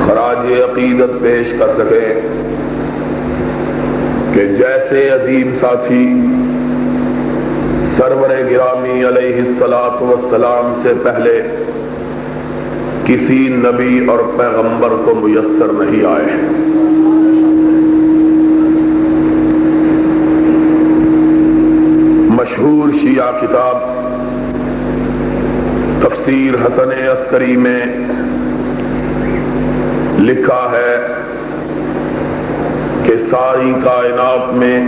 خراج عقیدت پیش کر سکیں کہ جیسے عظیم ساتھی سرور گرامی علیہ الصلاۃ والسلام سے پہلے کسی نبی اور پیغمبر کو میسر نہیں آئے ہیں، مشہور شیعہ کتاب تفسیر حسن عسکری میں لکھا ہے کہ ساری کائنات میں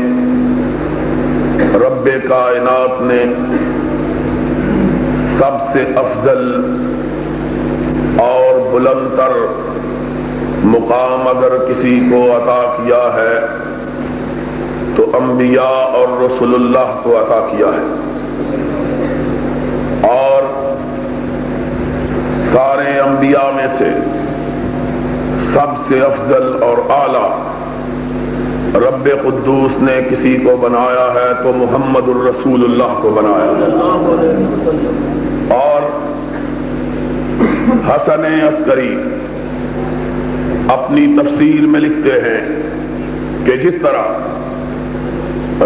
رب کائنات نے سب سے افضل اور بلند تر مقام اگر کسی کو عطا کیا ہے تو انبیاء اور رسول اللہ کو عطا کیا ہے، اور سارے انبیاء میں سے سب سے افضل اور اعلیٰ رب قدوس نے کسی کو بنایا ہے تو محمد الرسول اللہ کو بنایا ہے۔ اور حسن عسکری اپنی تفسیر میں لکھتے ہیں کہ جس طرح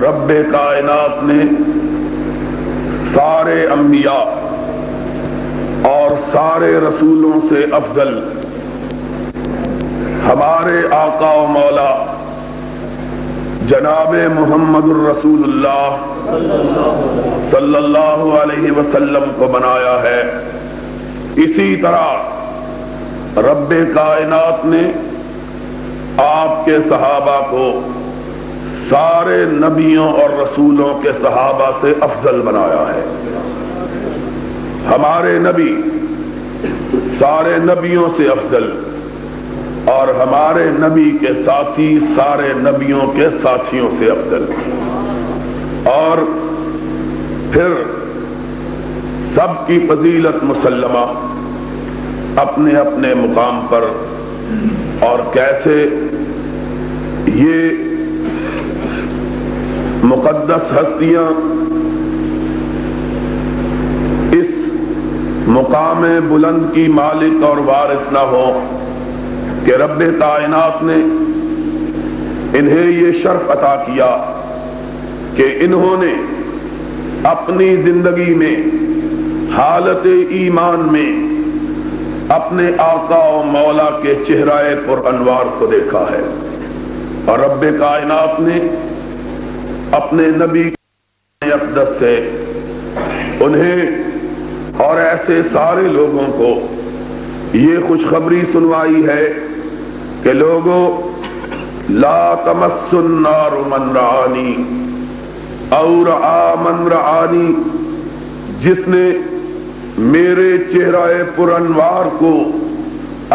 رب کائنات نے سارے انبیاء اور سارے رسولوں سے افضل ہمارے آقا و مولا جناب محمد الرسول اللہ صلی اللہ علیہ وسلم کو بنایا ہے، اسی طرح رب کائنات نے آپ کے صحابہ کو سارے نبیوں اور رسولوں کے صحابہ سے افضل بنایا ہے۔ ہمارے نبی سارے نبیوں سے افضل اور ہمارے نبی کے ساتھی سارے نبیوں کے ساتھیوں سے افضل، اور پھر سب کی فضیلت مسلمہ اپنے اپنے مقام پر، اور کیسے یہ مقدس ہستیاں اس مقام بلند کی مالک اور وارث نہ ہو کہ رب کائنات نے انہیں یہ شرف عطا کیا کہ انہوں نے اپنی زندگی میں حالت ایمان میں اپنے آقا و مولا کے چہرہ پر انوار کو دیکھا ہے، اور رب کائنات نے اپنے نبی اقدس سے انہیں اور ایسے سارے لوگوں کو یہ خوشخبری سنوائی ہے کہ لوگوں لا تمس النار من رعانی او رعا من رعانی، جس نے میرے چہرہ پر انوار کو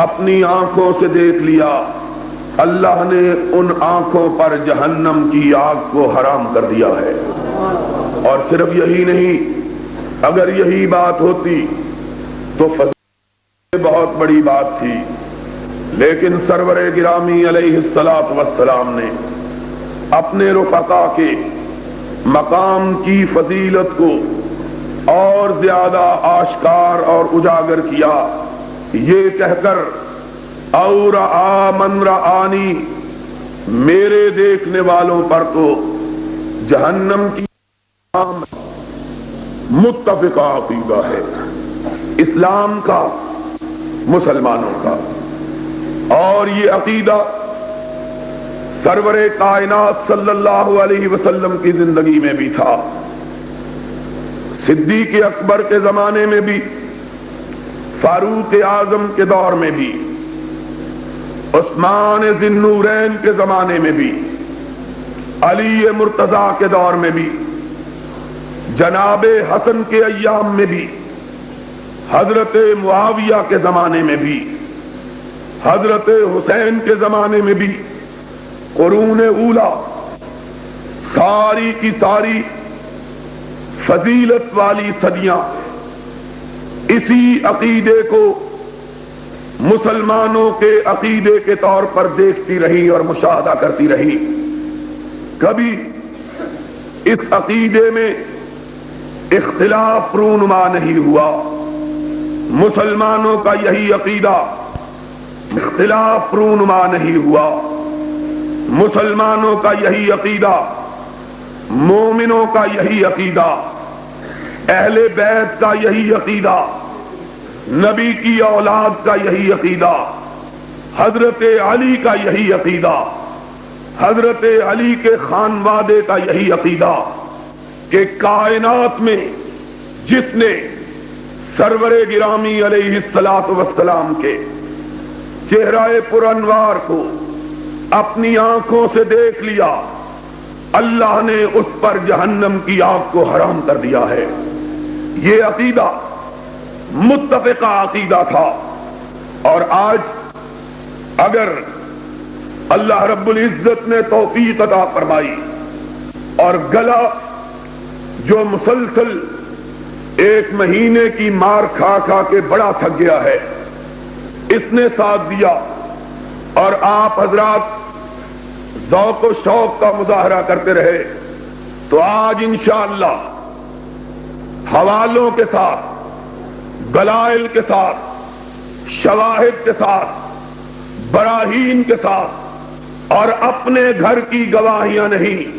اپنی آنکھوں سے دیکھ لیا، اللہ نے ان آنکھوں پر جہنم کی آگ کو حرام کر دیا ہے۔ اور صرف یہی نہیں، اگر یہی بات ہوتی تو بہت بڑی بات تھی، لیکن سرور گرامی علیہ الصلاۃ والسلام نے اپنے رفقا کے مقام کی فضیلت کو اور زیادہ آشکار اور اجاگر کیا، یہ کہہ کر اور من رعانی، میرے دیکھنے والوں پر تو جہنم کی متفقہ عقیدہ ہے اسلام کا، مسلمانوں کا، اور یہ عقیدہ سرور کائنات صلی اللہ علیہ وسلم کی زندگی میں بھی تھا، صدیق اکبر کے زمانے میں بھی، فاروق اعظم کے دور میں بھی، عثمان ذی النورین کے زمانے میں بھی، علی مرتضیٰ کے دور میں بھی، جناب حسن کے ایام میں بھی، حضرت معاویہ کے زمانے میں بھی، حضرت حسین کے زمانے میں بھی، قرون اولا ساری کی ساری فضیلت والی صدیاں اسی عقیدے کو مسلمانوں کے عقیدے کے طور پر دیکھتی رہی اور مشاہدہ کرتی رہی، کبھی اس عقیدے میں اختلاف رونما نہیں ہوا۔ مسلمانوں کا یہی عقیدہ اختلاف رونما نہیں ہوا. مسلمانوں کا یہی عقیدہ، مومنوں کا یہی عقیدہ، اہل بیت کا یہی عقیدہ، نبی کی اولاد کا یہی عقیدہ، حضرت علی کا یہی عقیدہ، حضرت علی کے خانوادے کا یہی عقیدہ کہ کائنات میں جس نے سرور گرامی علیہ الصلوۃ والسلام کے چہرہ پر انوار کو اپنی آنکھوں سے دیکھ لیا، اللہ نے اس پر جہنم کی آگ کو حرام کر دیا ہے. یہ عقیدہ متفقہ عقیدہ تھا. اور آج اگر اللہ رب العزت نے توفیق عطا فرمائی اور گلا جو مسلسل 1 مہینے کی مار کھا کھا کے بڑا تھک گیا ہے، اس نے ساتھ دیا اور آپ حضرات ذوق و شوق کا مظاہرہ کرتے رہے، تو آج انشاءاللہ حوالوں کے ساتھ، دلائل کے ساتھ، شواہد کے ساتھ، براہین کے ساتھ اور اپنے گھر کی گواہیاں نہیں،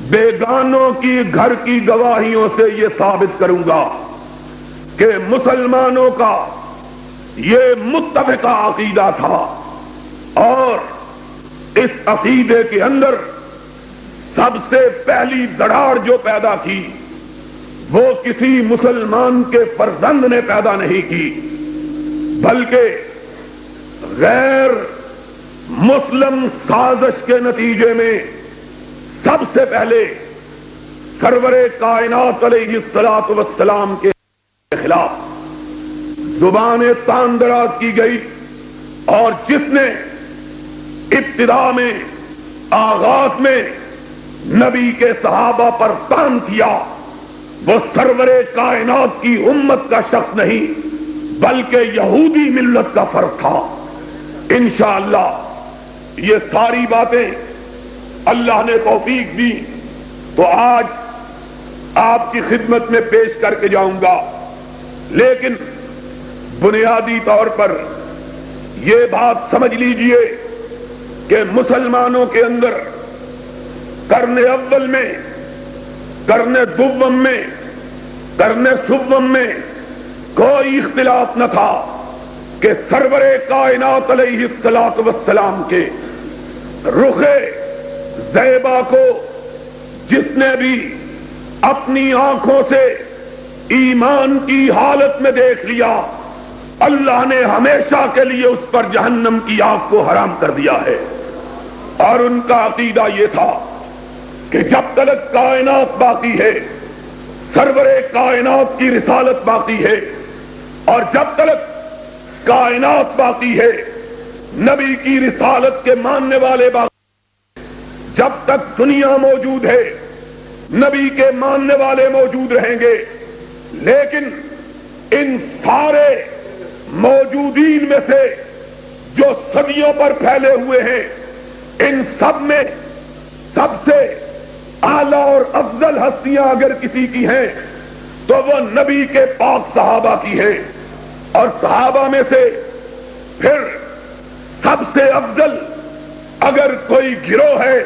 بیگانوں کی گھر کی گواہیوں سے یہ ثابت کروں گا کہ مسلمانوں کا یہ متفقہ عقیدہ تھا. اور اس عقیدے کے اندر سب سے پہلی دراڑ جو پیدا کی وہ کسی مسلمان کے فرزند نے پیدا نہیں کی، بلکہ غیر مسلم سازش کے نتیجے میں سب سے پہلے سرور کائنات علیہ الصلوۃ والسلام کے خلاف زبان تان دراز کی گئی. اور جس نے ابتدا میں، آغاز میں نبی کے صحابہ پر تان کیا، وہ سرور کائنات کی امت کا شخص نہیں بلکہ یہودی ملت کا فرد تھا. انشاءاللہ یہ ساری باتیں اللہ نے توفیق دی تو آج آپ کی خدمت میں پیش کر کے جاؤں گا. لیکن بنیادی طور پر یہ بات سمجھ لیجئے کہ مسلمانوں کے اندر قرن اول میں، قرن دوم میں، قرن سوم میں کوئی اختلاف نہ تھا کہ سرور کائنات علیہ الصلوۃ والسلام کے رخ زیبا کو جس نے بھی اپنی آنکھوں سے ایمان کی حالت میں دیکھ لیا، اللہ نے ہمیشہ کے لیے اس پر جہنم کی آگ کو حرام کر دیا ہے. اور ان کا عقیدہ یہ تھا کہ جب تک کائنات باقی ہے، سرور کائنات کی رسالت باقی ہے، اور جب تک کائنات باقی ہے نبی کی رسالت کے ماننے والے باقی، جب تک دنیا موجود ہے نبی کے ماننے والے موجود رہیں گے. لیکن ان سارے موجودین میں سے جو صدیوں پر پھیلے ہوئے ہیں، ان سب میں سب سے اعلیٰ اور افضل ہستیاں اگر کسی کی ہیں تو وہ نبی کے پاک صحابہ کی ہیں. اور صحابہ میں سے پھر سب سے افضل اگر کوئی گروہ ہے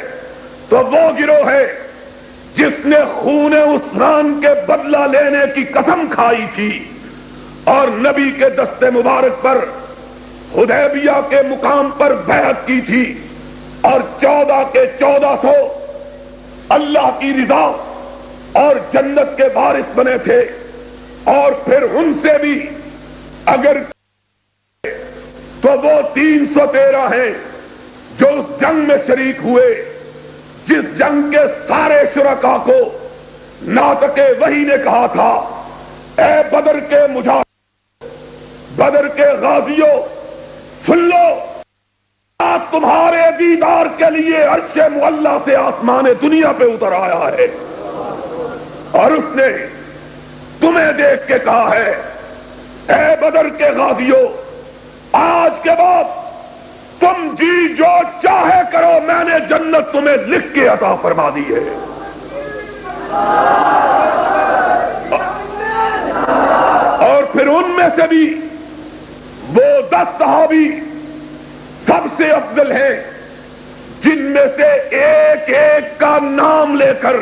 تو وہ گروہ ہے جس نے خون عثمان کے بدلہ لینے کی قسم کھائی تھی اور نبی کے دست مبارک پر حدیبیہ کے مقام پر بیعت کی تھی، اور 14 کے 1400 اللہ کی رضا اور جنت کے وارث بنے تھے. اور پھر ان سے بھی اگر تو وہ 313 ہیں جو اس جنگ میں شریک ہوئے، جس جنگ کے سارے شرکاء کو ناطق وحی نے کہا تھا، اے بدر کے مجاہد، بدر کے غازیوں، سن لو، آج تمہارے دیدار کے لیے عرش معلی سے آسمان دنیا پہ اتر آیا ہے، اور اس نے تمہیں دیکھ کے کہا ہے، اے بدر کے غازیوں، آج کے بعد تم جی جو چاہے کرو، میں نے جنت تمہیں لکھ کے عطا فرما دی ہے. اور پھر ان میں سے بھی وہ 10 صحابی سب سے افضل ہیں جن میں سے ایک ایک کا نام لے کر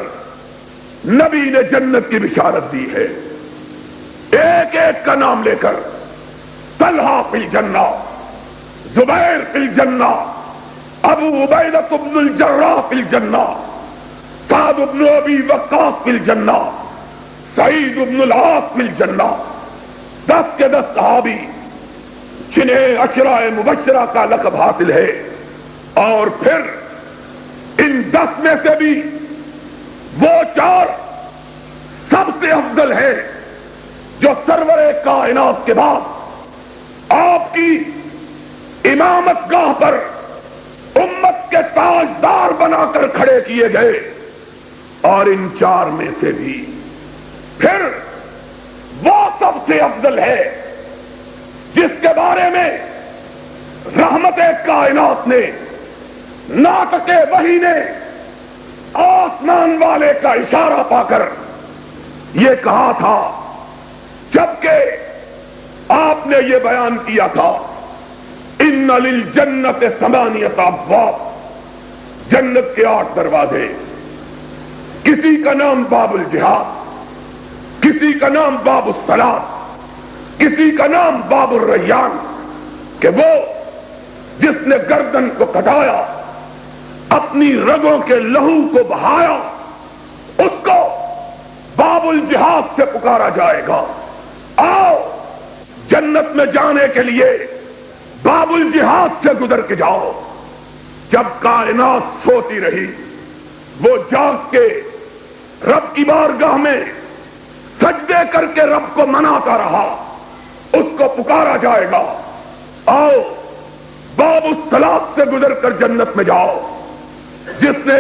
نبی نے جنت کی بشارت دی ہے. ایک ایک کا نام لے کر. طلحہ فی الجنہ، زبیر فی الجنہ، ابو عبیدہ بن الجراح فی الجنہ، سعد بن ابی وقاص فی الجنہ، سعید بن العاص فی الجنہ. 10 کے 10 صحابی جنہیں عشرہ مبشرہ کا لقب حاصل ہے. اور پھر ان 10 میں سے بھی وہ 4 سب سے افضل ہیں جو سرور کائنات کے بعد آپ کی امامت گاہ پر امت کے تاجدار بنا کر کھڑے کیے گئے. اور ان 4 میں سے بھی پھر وہ سب سے افضل ہے جس کے بارے میں رحمت کائنات نے، ناطق وحی نے آسمان والے کا اشارہ پا کر یہ کہا تھا جبکہ آپ نے یہ بیان کیا تھا ان للجنت 8 ابواب، جنت کے 8 دروازے. کسی کا نام باب الجہاد، کسی کا نام باب الصلاۃ، کسی کا نام باب الریان، کہ وہ جس نے گردن کو کٹایا، اپنی رگوں کے لہو کو بہایا، اس کو باب الجہاد سے پکارا جائے گا. آؤ جنت میں جانے کے لیے باب الجہاد سے گزر کے جاؤ. جب کائنات سوتی رہی، وہ جاگ کے رب کی بارگاہ میں سجدے کر کے رب کو مناتا رہا. اس کو پکارا جائے گا آؤ باب الصلاۃ سے گزر کر جنت میں جاؤ. جس نے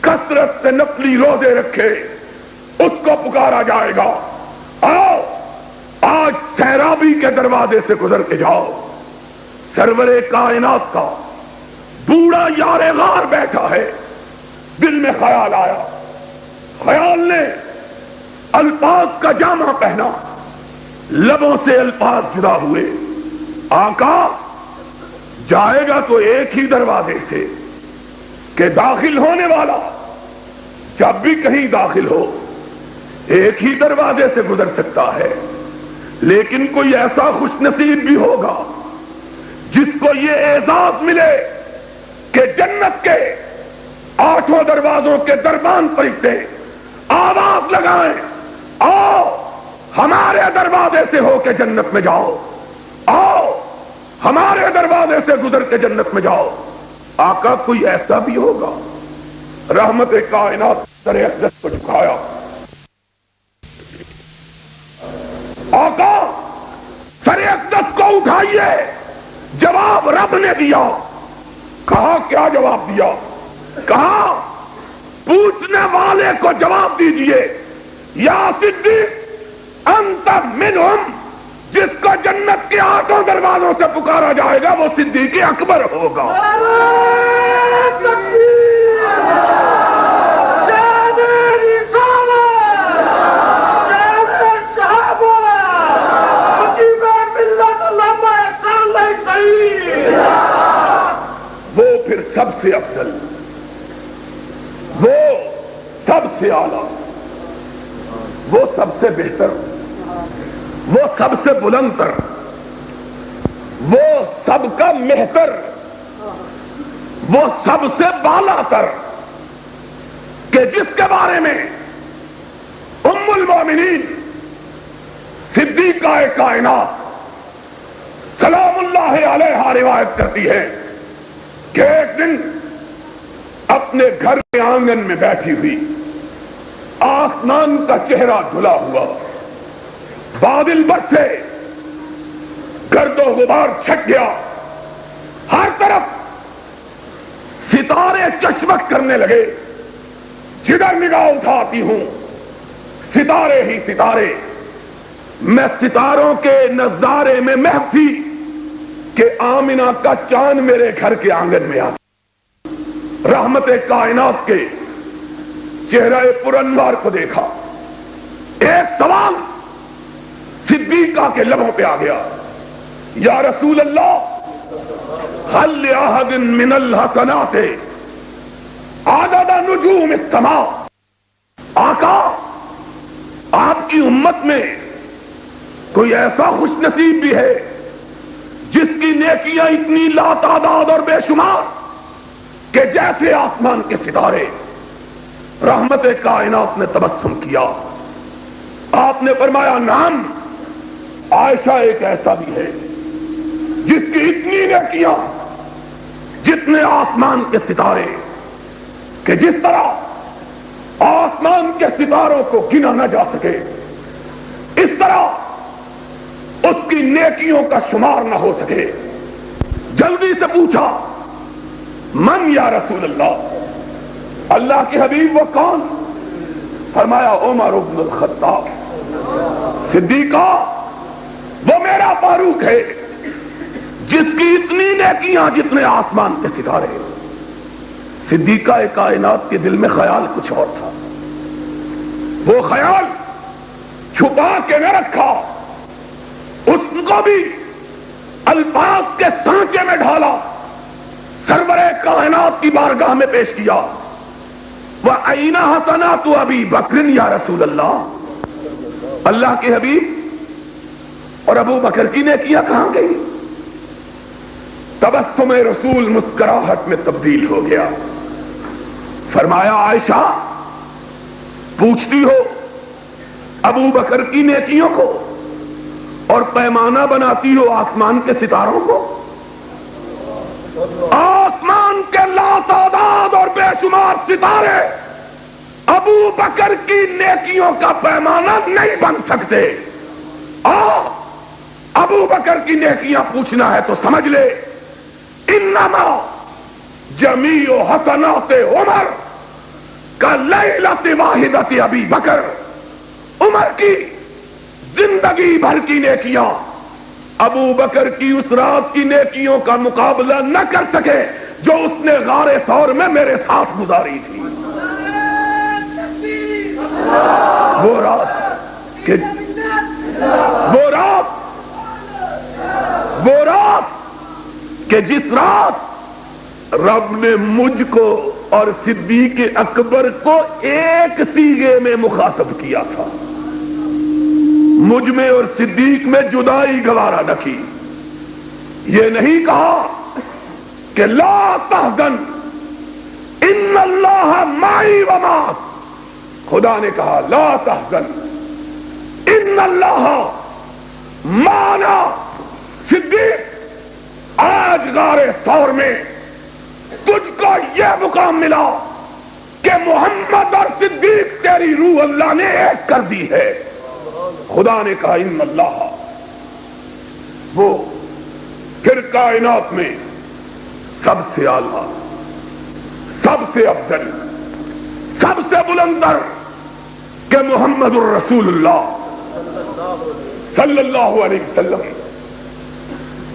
کثرت سے نفلی روزے رکھے اس کو پکارا جائے گا آؤ آج سیرابی کے دروازے سے گزر کے جاؤ. سرور کائنات کا بوڑھا یار غار بیٹھا ہے. دل میں خیال آیا، خیال نے الفاظ کا جامہ پہنا، لبوں سے الفاظ جدا ہوئے. آقا جائے گا تو ایک ہی دروازے سے، کہ داخل ہونے والا جب بھی کہیں داخل ہو ایک ہی دروازے سے گزر سکتا ہے. لیکن کوئی ایسا خوش نصیب بھی ہوگا جس کو یہ اعزاز ملے کہ جنت کے 8 دروازوں کے دربان فرشتے آواز لگائیں آؤ ہمارے دروازے سے ہو کے جنت میں جاؤ، آؤ ہمارے دروازے سے گزر کے جنت میں جاؤ. آقا کوئی ایسا بھی ہوگا؟ رحمت کائنات سر اقدس کو جھکایا. آقا سر اقدس کو اٹھائیے. جواب رب نے دیا. کہا کیا جواب دیا؟ کہا پوچھنے والے کو جواب دیجئے یا صدیق انت منہم. جس کو جنت کے 8 دروازوں سے پکارا جائے گا وہ صدیق اکبر ہوگا. وہ پھر سب سے افضل، وہ سب سے اعلیٰ، وہ سب سے بہتر، وہ سب سے بلند تر، وہ سب کا مہتر، وہ سب سے بالا تر، کہ جس کے بارے میں ام المومنین صدیقہ کائنات سلام اللہ علیہا روایت کرتی ہے کہ ایک دن اپنے گھر کے آنگن میں بیٹھی ہوئی، آسمان کا چہرہ دھلا ہوا، بادل برسے، گرد و غبار چھٹ گیا، ہر طرف ستارے چشمک کرنے لگے. جدھر نگاہ اٹھاتی ہوں ستارے ہی ستارے. میں ستاروں کے نظارے میں محو تھی کہ آمنہ کا چاند میرے گھر کے آنگن میں آتا. رحمت کائنات کے چہرہ پرانوار کو دیکھا. ایک سوال صدیقہ کے لبوں پہ آ گیا، یا رسول اللہ هل لأحد من الحسنات عدد نجوم السماء. آقا آپ کی امت میں کوئی ایسا خوش نصیب بھی ہے جس کی نیکیاں اتنی لاتعداد اور بے شمار کہ جیسے آسمان کے ستارے. رحمت کائنات نے تبسم کیا. آپ نے فرمایا نعم، عائشہ ایک ایسا بھی ہے جس کی اتنی نیکیاں جتنے آسمان کے ستارے، کہ جس طرح آسمان کے ستاروں کو گنا نہ جا سکے اس طرح اس کی نیکیوں کا شمار نہ ہو سکے. جلدی سے پوچھا من یا رسول اللہ، اللہ کے حبیب وہ کون؟ فرمایا عمر بن الخطاب. صدیقہ وہ میرا فاروق ہے جس کی اتنی نیکیاں جتنے آسمان کے ستارے. صدیقہ کائنات کے دل میں خیال کچھ اور تھا. وہ خیال چھپا کے نہ رکھا، اس کو بھی الفاظ کے سانچے میں ڈھالا، سرور کائنات کی بارگاہ میں پیش کیا. وَأَيْنَ حَسَنَاتُ أَبِي بَكْرٍ یا رسول اللہ، اللہ کے حبیب اور ابو بکر کی نیکیاں کہاں گئی؟ تبسم رسول مسکراہٹ میں تبدیل ہو گیا. فرمایا عائشہ پوچھتی ہو ابو بکر کی نیکیوں کو اور پیمانہ بناتی ہو آسمان کے ستاروں کو. آسمان کے لاتعداد اور بے شمار ستارے ابو بکر کی نیکیوں کا پیمانہ نہیں بن سکتے. ابو بکر کی نیکیاں پوچھنا ہے تو سمجھ لے انما جمیع حسنات عمر کلیلۃ واحدۃ ابی بکر. عمر کی زندگی بھر کی نیکیاں ابو بکر کی اس رات کی نیکیوں کا مقابلہ نہ کر سکے جو اس نے غار ثور میں میرے ساتھ گزاری تھی. وہ رات کہ جس رات رب نے مجھ کو اور صدیق اکبر کو ایک صیغے میں مخاطب کیا تھا. مجھ میں اور صدیق میں جدائی گوارا نہ کی. یہ نہیں کہا کہ لا تحزن ان اللہ معی ومعک. خدا نے کہا لا تحزن ان اللہ معنا. صدیق آج غار ثور میں تجھ کو یہ مقام ملا کہ محمد اور صدیق تیری روح اللہ نے ایک کر دی ہے. خدا نے کہا ان اللہ، وہ پھر کائنات میں سب سے اعلیٰ، سب سے افضل، سب سے بلندر کہ محمد الرسول اللہ صلی اللہ علیہ وسلم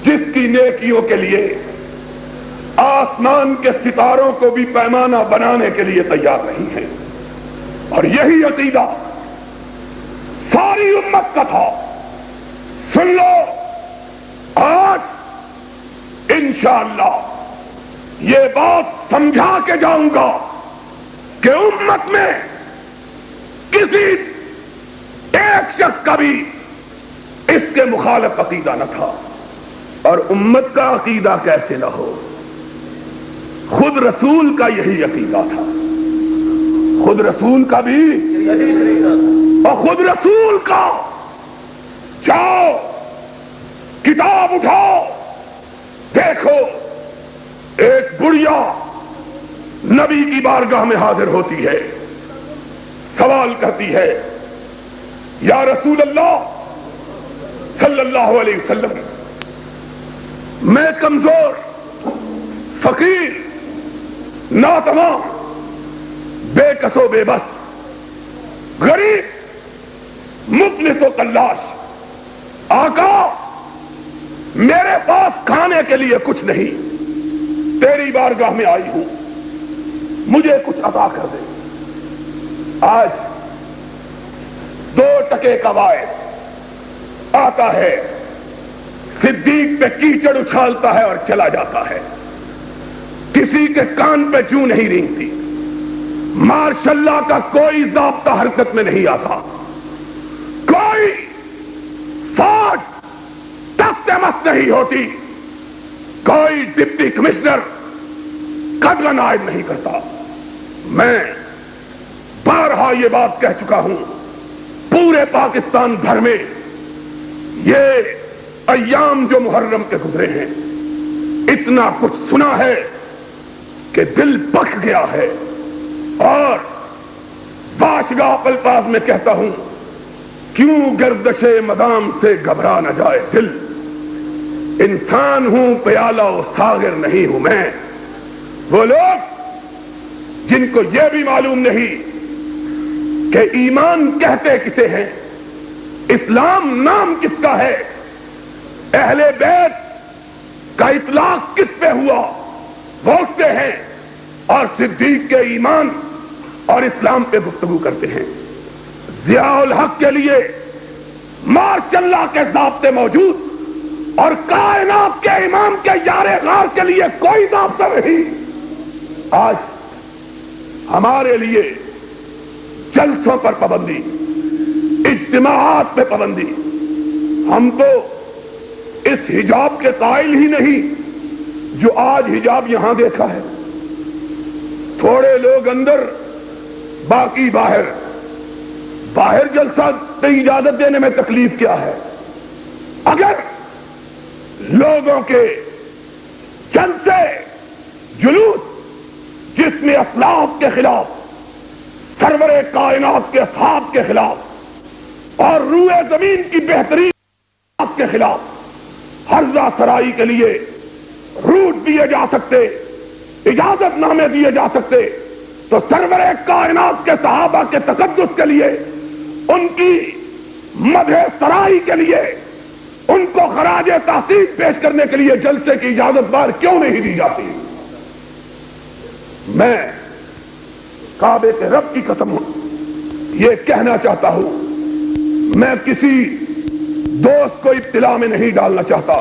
جس کی نیکیوں کے لیے آسمان کے ستاروں کو بھی پیمانہ بنانے کے لیے تیار نہیں ہے. اور یہی عقیدہ ساری امت کا تھا. سن لو آج انشاءاللہ یہ بات سمجھا کے جاؤں گا کہ امت میں کسی ایک شخص کا بھی اس کے مخالف عقیدہ نہ تھا. اور امت کا عقیدہ کیسے نہ ہو؟ خود رسول کا یہی عقیدہ تھا. خود رسول کا بھی اور خود رسول کا. جاؤ کتاب اٹھاؤ دیکھو، ایک بڑھیا نبی کی بارگاہ میں حاضر ہوتی ہے، سوال کرتی ہے یا رسول اللہ صلی اللہ علیہ وسلم، میں کمزور، فقیر، ناتمام، بے کس و بے بس، غریب، مفلس و قلاش. آقا میرے پاس کھانے کے لیے کچھ نہیں، تیری بارگاہ میں آئی ہوں، مجھے کچھ عطا کر دے. آج 2 ٹکے کا واعد آتا ہے صدیق پہ کیچڑ اچھالتا ہے اور چلا جاتا ہے، کسی کے کان پہ جوں نہیں رینگتی، ماشاء اللہ کا کوئی ضابطہ حرکت میں نہیں آتا، کوئی فوج تخت مست نہیں ہوتی، کوئی ڈپٹی کمشنر قدغن عائد نہیں کرتا۔ میں بارہا یہ بات کہہ چکا ہوں، پورے پاکستان بھر میں یہ ایام جو محرم کے گزرے ہیں اتنا کچھ سنا ہے کہ دل پک گیا ہے، اور باشگاہ الفاظ میں کہتا ہوں کیوں گردش مدام سے گھبرا نہ جائے دل، انسان ہوں پیالہ و ساغر نہیں ہوں میں۔ وہ لوگ جن کو یہ بھی معلوم نہیں کہ ایمان کہتے کسے ہیں، اسلام نام کس کا ہے، اہل بیت کا اطلاق کس پہ ہوا، وہ اٹھتے ہیں اور صدیق کے ایمان اور اسلام پہ گفتگو کرتے ہیں۔ ضیاء الحق کے لیے ماشاء اللہ کے ضابطے موجود، اور کائنات کے امام کے یار غار کے لیے کوئی ضابطہ نہیں۔ آج ہمارے لیے جلسوں پر پابندی، اجتماعات پہ پابندی، ہم تو اس حجاب کے قائل ہی نہیں جو آج حجاب یہاں دیکھا ہے، تھوڑے لوگ اندر باقی باہر، باہر جلسہ کی اجازت دینے میں تکلیف کیا ہے؟ اگر لوگوں کے جلسے جلوس جس میں اسلاف کے خلاف، سرور کائنات کے اصحاب کے خلاف اور روئے زمین کی بہترین کے خلاف حرزہ سرائی کے لیے روٹ دیے جا سکتے، اجازت نامے دیے جا سکتے، تو سرور کائنات کے صحابہ کے تقدس کے لیے، ان کی مدح سرائی کے لیے، ان کو خراج تحسین پیش کرنے کے لیے جلسے کی اجازت بار کیوں نہیں دی جاتی؟ میں کعبے کے رب کی قسم یہ کہنا چاہتا ہوں، میں کسی دوست کو ابتلا میں نہیں ڈالنا چاہتا،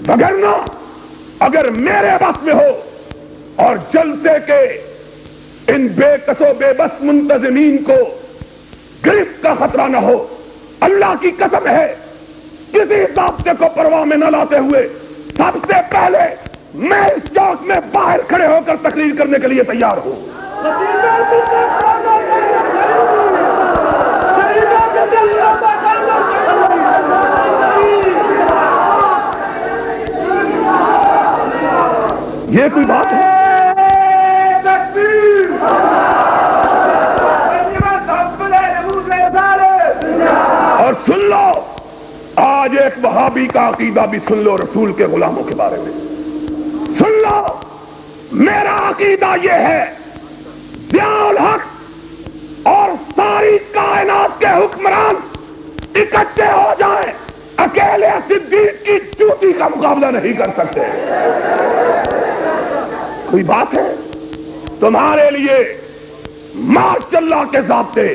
وگرنہ اگر میرے بس میں ہو اور جلسے کے ان بے کس و بے بس منتظمین کو گرفت کا خطرہ نہ ہو، اللہ کی قسم ہے کسی ضابطے کو پرواہ میں نہ لاتے ہوئے سب سے پہلے میں اس چوک میں باہر کھڑے ہو کر تقریر کرنے کے لیے تیار ہوں۔ یہ کوئی بات ہے؟ اور سن لو، آج ایک وہابی کا عقیدہ بھی سن لو رسول کے غلاموں کے بارے میں، سن لو، میرا عقیدہ یہ ہے ضیاء الحق اور ساری کائنات کے حکمران اکٹھے ہو جائیں، اکیلے صدیق کی چوٹی کا مقابلہ نہیں کر سکتے۔ کوئی بات ہے؟ تمہارے لیے ماشاء اللہ کے ضابطے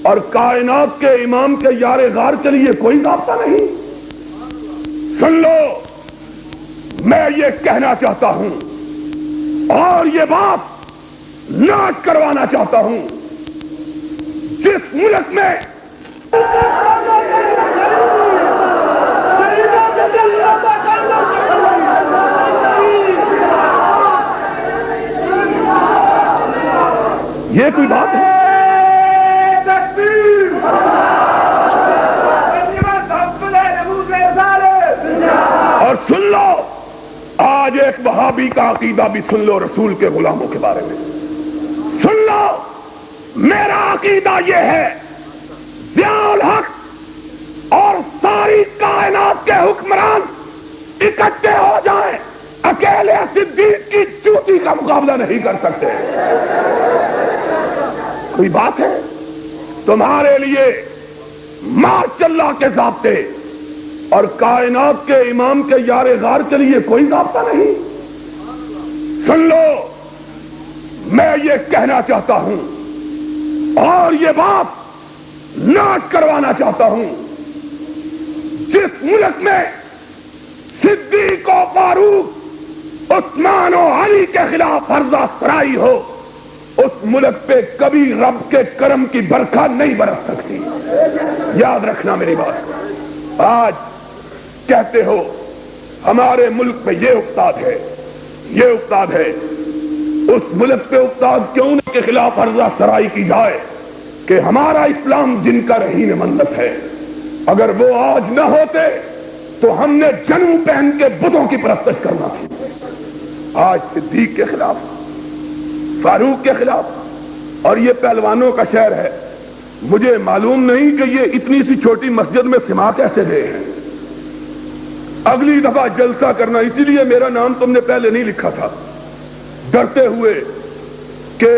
اور کائنات کے امام کے یار غار کے لیے کوئی ضابطہ نہیں؟ سن لو، میں یہ کہنا چاہتا ہوں اور یہ بات نوٹ کروانا چاہتا ہوں، جس ملک میں یہ کوئی بات ہے؟ اور سن لو، آج ایک وہابی کا عقیدہ بھی سن لو رسول کے غلاموں کے بارے میں، سن لو، میرا عقیدہ یہ ہے ضیاء الحق اور ساری کائنات کے حکمران اکٹھے ہو جائیں، اکیلے صدیق کی چوٹی کا مقابلہ نہیں کر سکتے۔ کوئی بات ہے؟ تمہارے لیے ماشاء اللہ کے ضابطے اور کائنات کے امام کے یار غار کے لیے کوئی ضابطہ نہیں؟ سن لو، میں یہ کہنا چاہتا ہوں اور یہ بات نوٹ کروانا چاہتا ہوں، جس ملک میں صدیق و فاروق، عثمان و علی کے خلاف عرضہ سرائی ہو، اس ملک پہ کبھی رب کے کرم کی برکھا نہیں برس سکتی۔ یاد رکھنا میری بات۔ آج کہتے ہو ہمارے ملک میں یہ افتاد ہے، یہ افتاد ہے، اس ملک پہ افتاد کیوں نہ کے خلاف عرضہ سرائی کی جائے کہ ہمارا اسلام جن کا رہین منت ہے، اگر وہ آج نہ ہوتے تو ہم نے جنو پہن کے بتوں کی پرستش کرنا تھی۔ آج صدیق کے خلاف، فاروق کے خلاف، اور یہ پہلوانوں کا شہر ہے۔ مجھے معلوم نہیں کہ یہ اتنی سی چھوٹی مسجد میں سما کیسے گئے ہیں۔ اگلی دفعہ جلسہ کرنا، اسی لیے میرا نام تم نے پہلے نہیں لکھا تھا، ڈرتے ہوئے کہ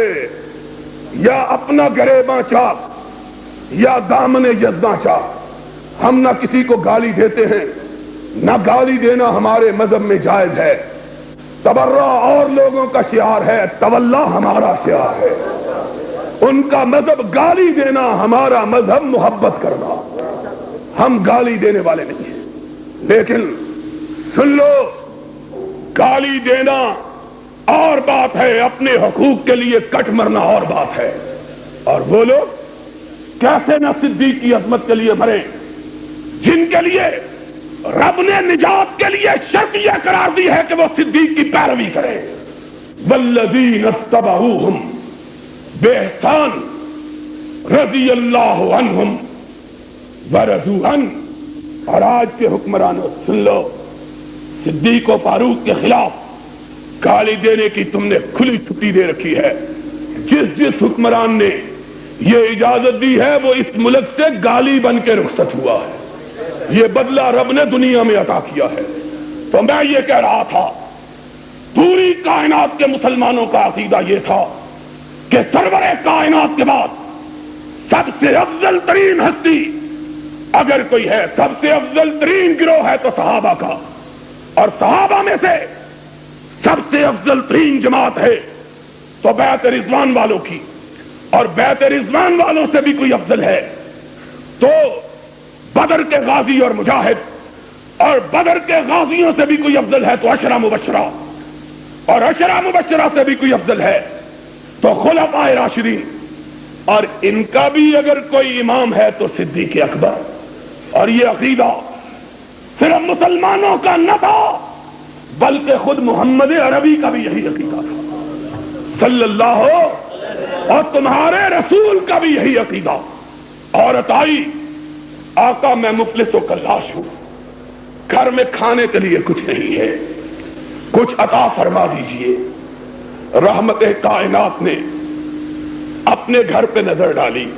یا اپنا گریباں چاک یا دامن یزداں چاک۔ ہم نہ کسی کو گالی دیتے ہیں، نہ گالی دینا ہمارے مذہب میں جائز ہے۔ تبرہ اور لوگوں کا شعار ہے، تولا ہمارا شعار ہے۔ ان کا مذہب گالی دینا، ہمارا مذہب محبت کرنا۔ ہم گالی دینے والے نہیں ہیں، لیکن سن لو، گالی دینا اور بات ہے، اپنے حقوق کے لیے کٹ مرنا اور بات ہے۔ اور وہ لوگ کیسے نہ صدیق کی عظمت کے لیے مرے جن کے لیے رب نے نجات کے لیے شرط یہ قرار دی ہے کہ وہ صدیق کی پیروی کرے۔ والذین اتبعوہم بإحسان رضی اللہ عنہم ورضوا عنہ۔ اور آج کے حکمرانوں سن لو، صدیق و فاروق کے خلاف گالی دینے کی تم نے کھلی چھٹی دے رکھی ہے۔ جس حکمران نے یہ اجازت دی ہے وہ اس ملک سے گالی بن کے رخصت ہوا ہے۔ یہ بدلہ رب نے دنیا میں عطا کیا ہے۔ تو میں یہ کہہ رہا تھا، پوری کائنات کے مسلمانوں کا عقیدہ یہ تھا کہ سرور کائنات کے بعد سب سے افضل ترین ہستی اگر کوئی ہے، سب سے افضل ترین گروہ ہے تو صحابہ کا، اور صحابہ میں سے سب سے افضل ترین جماعت ہے تو بیعت رضوان والوں کی، اور بیعت رضوان والوں سے بھی کوئی افضل ہے تو بدر کے غازی اور مجاہد، اور بدر کے غازیوں سے بھی کوئی افضل ہے تو عشرہ مبشرہ، اور عشرہ مبشرہ سے بھی کوئی افضل ہے تو خلفائے راشدین، اور ان کا بھی اگر کوئی امام ہے تو صدیق اکبر۔ اور یہ عقیدہ صرف مسلمانوں کا نہ تھا بلکہ خود محمد عربی کا بھی یہی عقیدہ تھا صلی اللہ، اور تمہارے رسول کا بھی یہی عقیدہ۔ عورت آئی، آقا میں مفلس و کلاش ہوں، گھر میں کھانے کے لیے کچھ نہیں ہے، کچھ عطا فرما دیجئے۔ رحمت کائنات نے اپنے گھر پہ نظر ڈالی،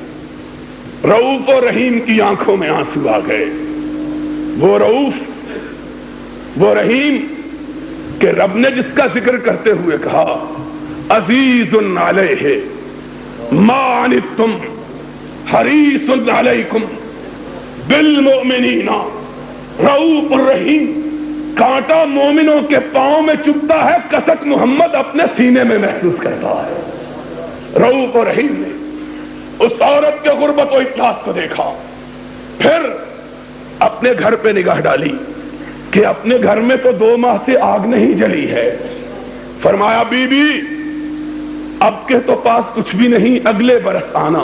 رؤوف و رحیم کی آنکھوں میں آنسو آ گئے۔ وہ رؤوف، وہ رحیم کہ رب نے جس کا ذکر کرتے ہوئے کہا عزیز علیہ ما عنتم حریص علیکم بالمؤمنین رؤوف الرحیم۔ کانٹا مومنوں کے پاؤں میں چبھتا ہے، کسک محمد اپنے سینے میں محسوس کرتا ہے۔ رؤوف و رحیم نے اس عورت کے غربت و افلاس کو دیکھا، پھر اپنے گھر پہ نگاہ ڈالی کہ اپنے گھر میں تو 2 ماہ سے آگ نہیں جلی ہے۔ فرمایا بی بی اب کے تو پاس کچھ بھی نہیں، اگلے برس آنا،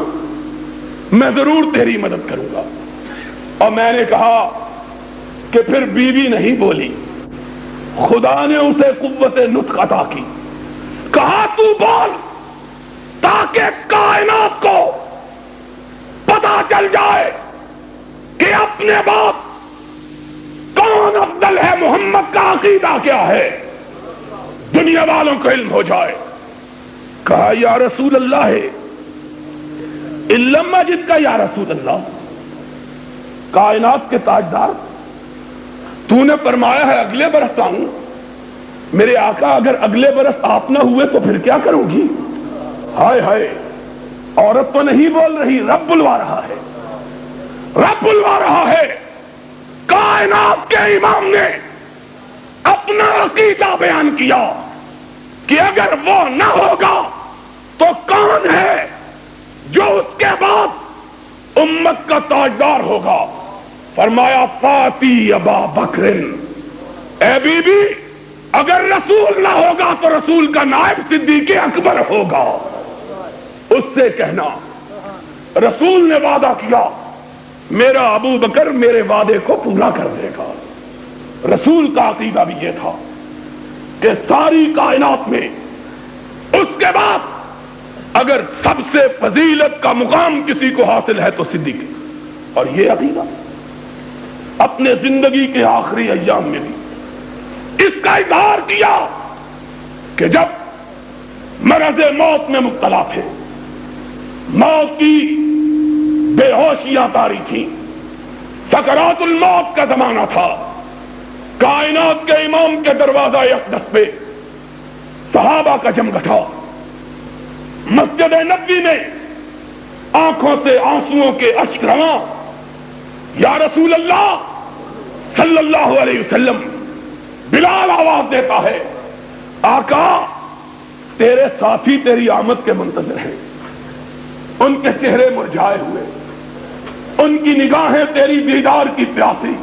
میں ضرور تیری مدد کروں گا۔ اور میں نے کہا کہ پھر بیوی نہیں بولی، خدا نے اسے قوت نطق عطا کی، کہا تو بول تاکہ کائنات کو پتا چل جائے کہ اپنے باپ کون افضل ہے، محمد کا عقیدہ کیا ہے، دنیا والوں کو علم ہو جائے۔ کہا یا رسول اللہ علم مجد کا، یا رسول اللہ کائنات کے تاجدار، تو نے فرمایا ہے اگلے برس آؤں، میرے آقا اگر اگلے برس آپ نہ ہوئے تو پھر کیا کروں گی؟ ہائے ہائے، عورت تو نہیں بول رہی، رب بلوا رہا ہے، رب بلوا رہا ہے۔ کائنات کے امام نے اپنا عقیدہ بیان کیا کہ اگر وہ نہ ہوگا تو کون ہے جو اس کے بعد امت کا تاجدار ہوگا؟ فرمایا فاتی ابا بکر اے بی بی اگر رسول نہ ہوگا تو رسول کا نائب صدیق اکبر ہوگا. اس سے کہنا رسول نے وعدہ کیا میرا ابو بکر میرے وعدے کو پورا کر دے گا. رسول کا عقیدہ بھی یہ تھا کہ ساری کائنات میں اس کے بعد اگر سب سے فضیلت کا مقام کسی کو حاصل ہے تو صدیق. اور یہ عقیدہ اپنے زندگی کے آخری ایام میں بھی اس کا اظہار کیا کہ جب مرض موت میں مبتلا تھے، موت کی بے ہوشیاں طاری تھیں، سکرات الموت کا زمانہ تھا، کائنات کے امام کے دروازہ اقدس پہ صحابہ کا جمگٹھا، مسجد نبوی میں آنکھوں سے آنسوؤں کے اشک رواں، یا رسول اللہ صلی اللہ علیہ وسلم. بلال آواز دیتا ہے آقا تیرے ساتھی تیری آمد کے منتظر ہیں. ان کے چہرے مرجھائے ہوئے، ان کی نگاہیں تیری دیدار کی پیاسی.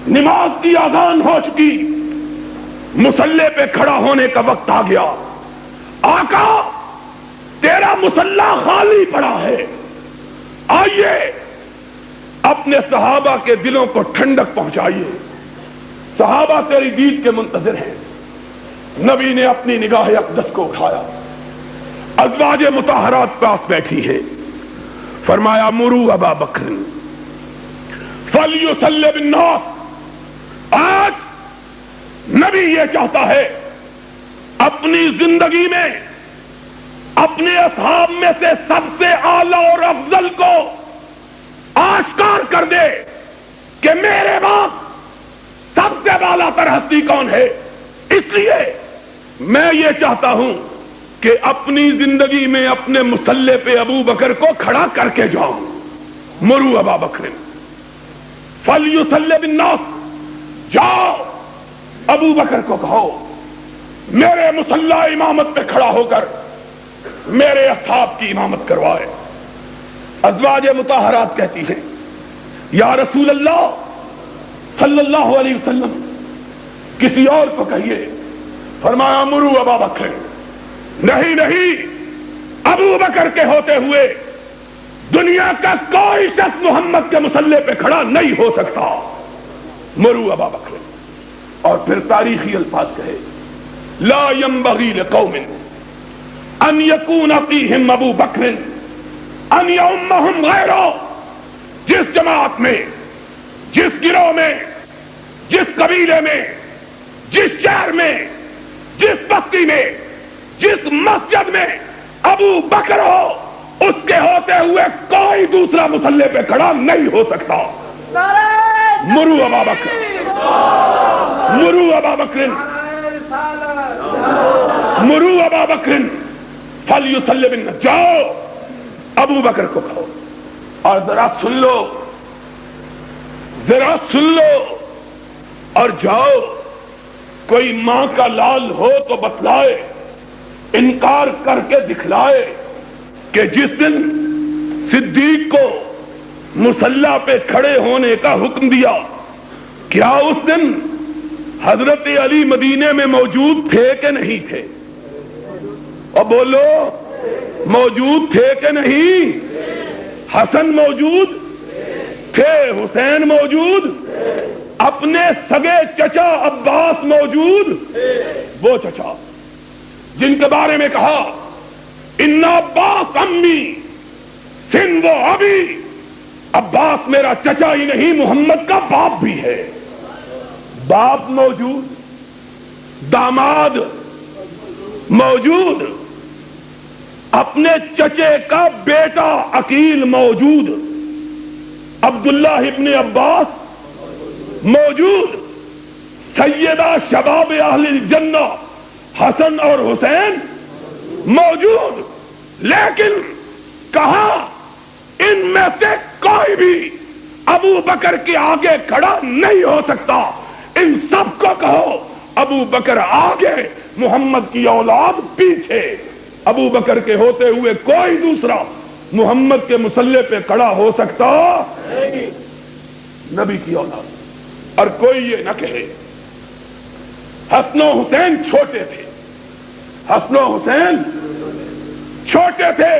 نماز کی اذان ہو چکی، مصلی پہ کھڑا ہونے کا وقت آ گیا. آقا تیرا مصلی خالی پڑا ہے، آئیے اپنے صحابہ کے دلوں کو ٹھنڈک پہنچائیے. صحابہ تیری دید کے منتظر ہیں. نبی نے اپنی نگاہ اقدس کو اٹھایا، ازواج مطہرات پاس بیٹھی ہیں. فرمایا مرو ابا بکر فلیصلی بالناس. آج نبی یہ چاہتا ہے اپنی زندگی میں اپنے اصحاب میں سے سب سے اعلی اور افضل کو آشکار کر دے کہ میرے بعد سب سے بالا تر ہستی کون ہے. اس لیے میں یہ چاہتا ہوں کہ اپنی زندگی میں اپنے مصلی پہ ابو بکر کو کھڑا کر کے جاؤں. مرو ابا بکر فلیصلی بالناس. جاؤ ابو بکر کو کہو میرے مصلی امامت پہ کھڑا ہو کر میرے اصحاب کی امامت کروائے. ازواج مطہرات کہتی ہیں یا رسول اللہ صلی اللہ علیہ وسلم کسی اور کو کہیے. فرمایا مرو ابا بکر. نہیں نہیں، ابو بکر کے ہوتے ہوئے دنیا کا کوئی شخص محمد کے مصلی پہ کھڑا نہیں ہو سکتا. مرو ابا بکر. اور پھر تاریخی الفاظ کہے لا ينبغي لقوم ان يكون فيهم ابو بکر ان يؤمهم غیرہ. جس جماعت میں، جس گروہ میں، جس قبیلے میں، جس شہر میں، جس بستی میں، جس مسجد میں ابو بکر ہو اس کے ہوتے ہوئے کوئی دوسرا مصلی پہ کھڑا نہیں ہو سکتا. مرو ابا بکر. مرو ابا بکر. مرو ابا بکر فلیصلی بالناس. جاؤ ابو بکر کو کہو. اور ذرا سن لو، ذرا سن لو اور جاؤ. کوئی ماں کا لال ہو تو بتلائے، انکار کر کے دکھلائے کہ جس دن صدیق کو مصلی پہ کھڑے ہونے کا حکم دیا کیا اس دن حضرت علی مدینے میں موجود تھے کہ نہیں تھے؟ اور بولو موجود تھے کہ نہیں؟ حسن موجود تھے، حسین موجود، اپنے سگے چچا عباس موجود. وہ چچا جن کے بارے میں کہا ان عباس امی سن وہ ابھی. عباس میرا چچا ہی نہیں محمد کا باپ بھی ہے. باپ موجود، داماد موجود، اپنے چچے کا بیٹا عقیل موجود، عبداللہ ابن عباس موجود، سیدہ شباب اہل الجنہ حسن اور حسین موجود. لیکن کہا ان میں سے کوئی بھی ابو بکر کے آگے کھڑا نہیں ہو سکتا. ان سب کو کہو ابو بکر آگے، محمد کی اولاد پیچھے. ابو بکر کے ہوتے ہوئے کوئی دوسرا محمد کے مصلی پہ کھڑا ہو سکتا نہیں. نبی کی اولاد. اور کوئی یہ نہ کہے حسن و حسین چھوٹے تھے، حسن و حسین چھوٹے تھے۔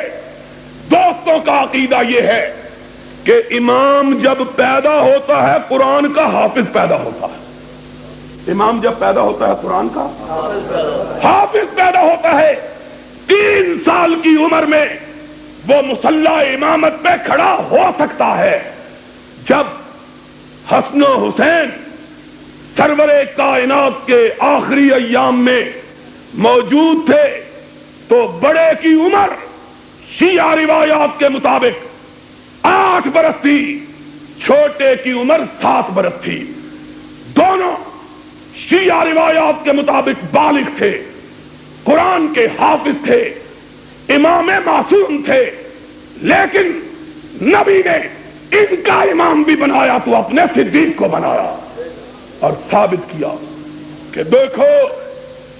دوستوں کا عقیدہ یہ ہے کہ امام جب پیدا ہوتا ہے قرآن کا حافظ پیدا ہوتا ہے، امام جب پیدا ہوتا ہے قرآن کا حافظ پیدا ہوتا ہے۔ 3 سال کی عمر میں وہ مصلی امامت پہ کھڑا ہو سکتا ہے۔ جب حسن و حسین سرور کائنات کے آخری ایام میں موجود تھے تو بڑے کی عمر شیعہ روایات کے مطابق 8 برس تھی، چھوٹے کی عمر 7 برس تھی۔ دونوں شیعہ روایات کے مطابق بالغ تھے، قرآن کے حافظ تھے، امام معصوم تھے، لیکن نبی نے ان کا امام بھی بنایا تو اپنے صدیق کو بنایا اور ثابت کیا کہ دیکھو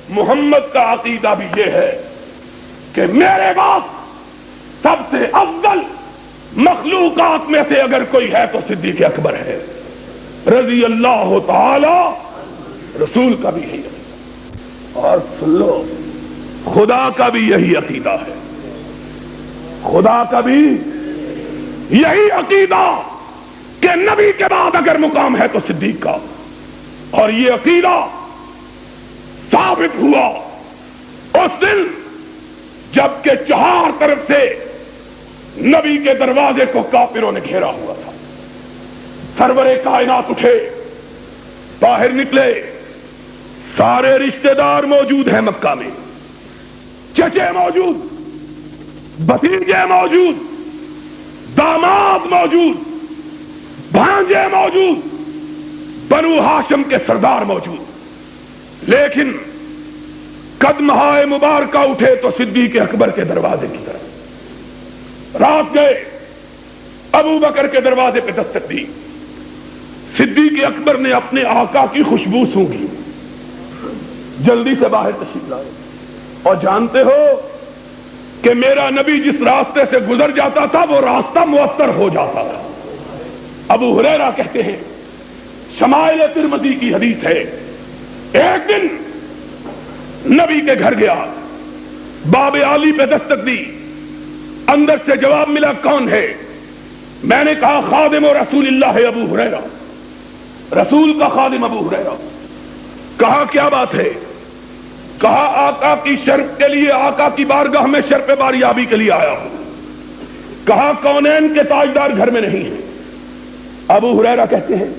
محمد کا عقیدہ بھی یہ ہے کہ میرے بعد سب سے افضل مخلوقات میں سے اگر کوئی ہے تو صدیق اکبر ہے رضی اللہ تعالی۔ رسول کا بھی یہی عقیدہ، اور سن لو خدا کا بھی یہی عقیدہ ہے، خدا کا بھی یہی عقیدہ کہ نبی کے بعد اگر مقام ہے تو صدیق کا، اور یہ عقیدہ ثابت ہوا اس دن جب کہ 4 طرف سے نبی کے دروازے کو کافروں نے گھیرا ہوا تھا۔ سرور کائنات اٹھے، باہر نکلے، سارے رشتہ دار موجود ہیں مکہ میں، چچے موجود، بھتیجے موجود، داماد موجود، بھانجے موجود، بنو ہاشم کے سردار موجود، لیکن قدمہائے مبارکہ اٹھے تو صدیق اکبر کے دروازے کی طرف رات گئے، ابو بکر کے دروازے پہ دستک دی، صدیق اکبر نے اپنے آقا کی خوشبو سونگھی، جلدی سے باہر تشریف لائے، اور جانتے ہو کہ میرا نبی جس راستے سے گزر جاتا تھا وہ راستہ معطر ہو جاتا تھا۔ ابو ہریرہ کہتے ہیں، شمائل ترمذی کی حدیث ہے، ایک دن نبی کے گھر گیا، باب عالی پہ دستک دی، اندر سے جواب ملا کون ہے؟ میں نے کہا خادم رسول اللہ ہے ابو ہریرہ، رسول کا خادم ابو ہریرہ۔ کہا کیا بات ہے؟ کہا آقا کی شرف کے لیے، آقا کی بارگاہ میں شرف باریابی کے لیے آیا ہوں۔ کہا کونین کے تاجدار گھر میں نہیں ہیں؟ ابو ہریرہ کہتے ہیں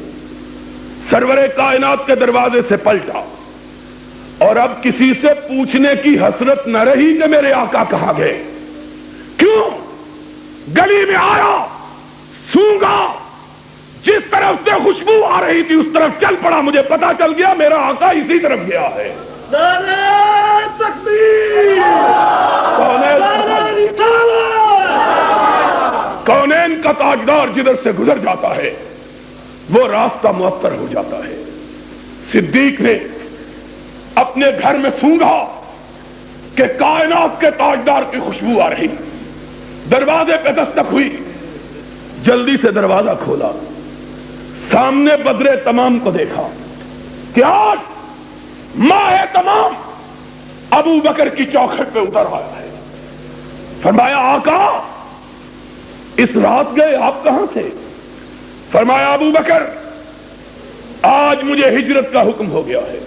سرور کائنات کے دروازے سے پلٹا اور اب کسی سے پوچھنے کی حسرت نہ رہی کہ میرے آقا کہاں گئے۔ کیوں؟ گلی میں آیا، سونگا، جس طرف سے خوشبو آ رہی تھی اس طرف چل پڑا، مجھے پتا چل گیا میرا آقا اسی طرف گیا ہے۔ کونین کا تاجدار جدھر سے گزر جاتا ہے وہ راستہ معطر ہو جاتا ہے۔ صدیق نے اپنے گھر میں سونگا کہ کائنات کے تاجدار کی خوشبو آ رہی، دروازے پہ دستک ہوئی، جلدی سے دروازہ کھولا، سامنے بدر تمام کو دیکھا کہ آج ماہ تمام ابو بکر کی چوکھٹ پہ اتر آیا ہے۔ فرمایا آقا اس رات گئے آپ کہاں تھے؟ فرمایا ابو بکر آج مجھے ہجرت کا حکم ہو گیا ہے۔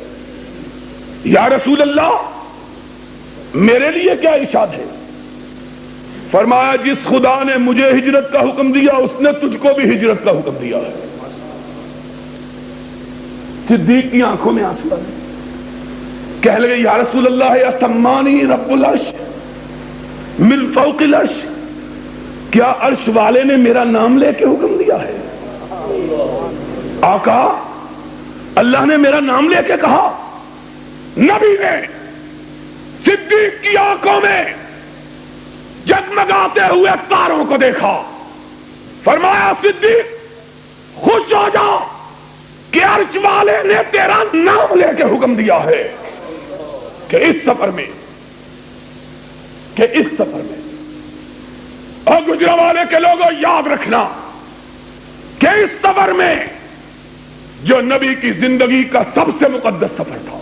یا رسول اللہ میرے لیے کیا ارشاد ہے؟ فرمایا جس خدا نے مجھے ہجرت کا حکم دیا اس نے تجھ کو بھی ہجرت کا حکم دیا ہے۔ صدیق کی آنکھوں میں آنسو آئے، کہہ لگے یا رسول اللہ اسمانی رب العرش من فوق العرش، کیا عرش والے نے میرا نام لے کے حکم دیا ہے؟ آقا اللہ نے میرا نام لے کے کہا۔ نبی نے صدیق کی آنکھوں میں جگمگاتے ہوئے تاروں کو دیکھا، فرمایا صدیق خوش ہو جا کہ عرش والے نے تیرا نام لے کے حکم دیا ہے کہ اس سفر میں اور گجرانوالے کے لوگوں یاد رکھنا کہ اس سفر میں جو نبی کی زندگی کا سب سے مقدس سفر تھا،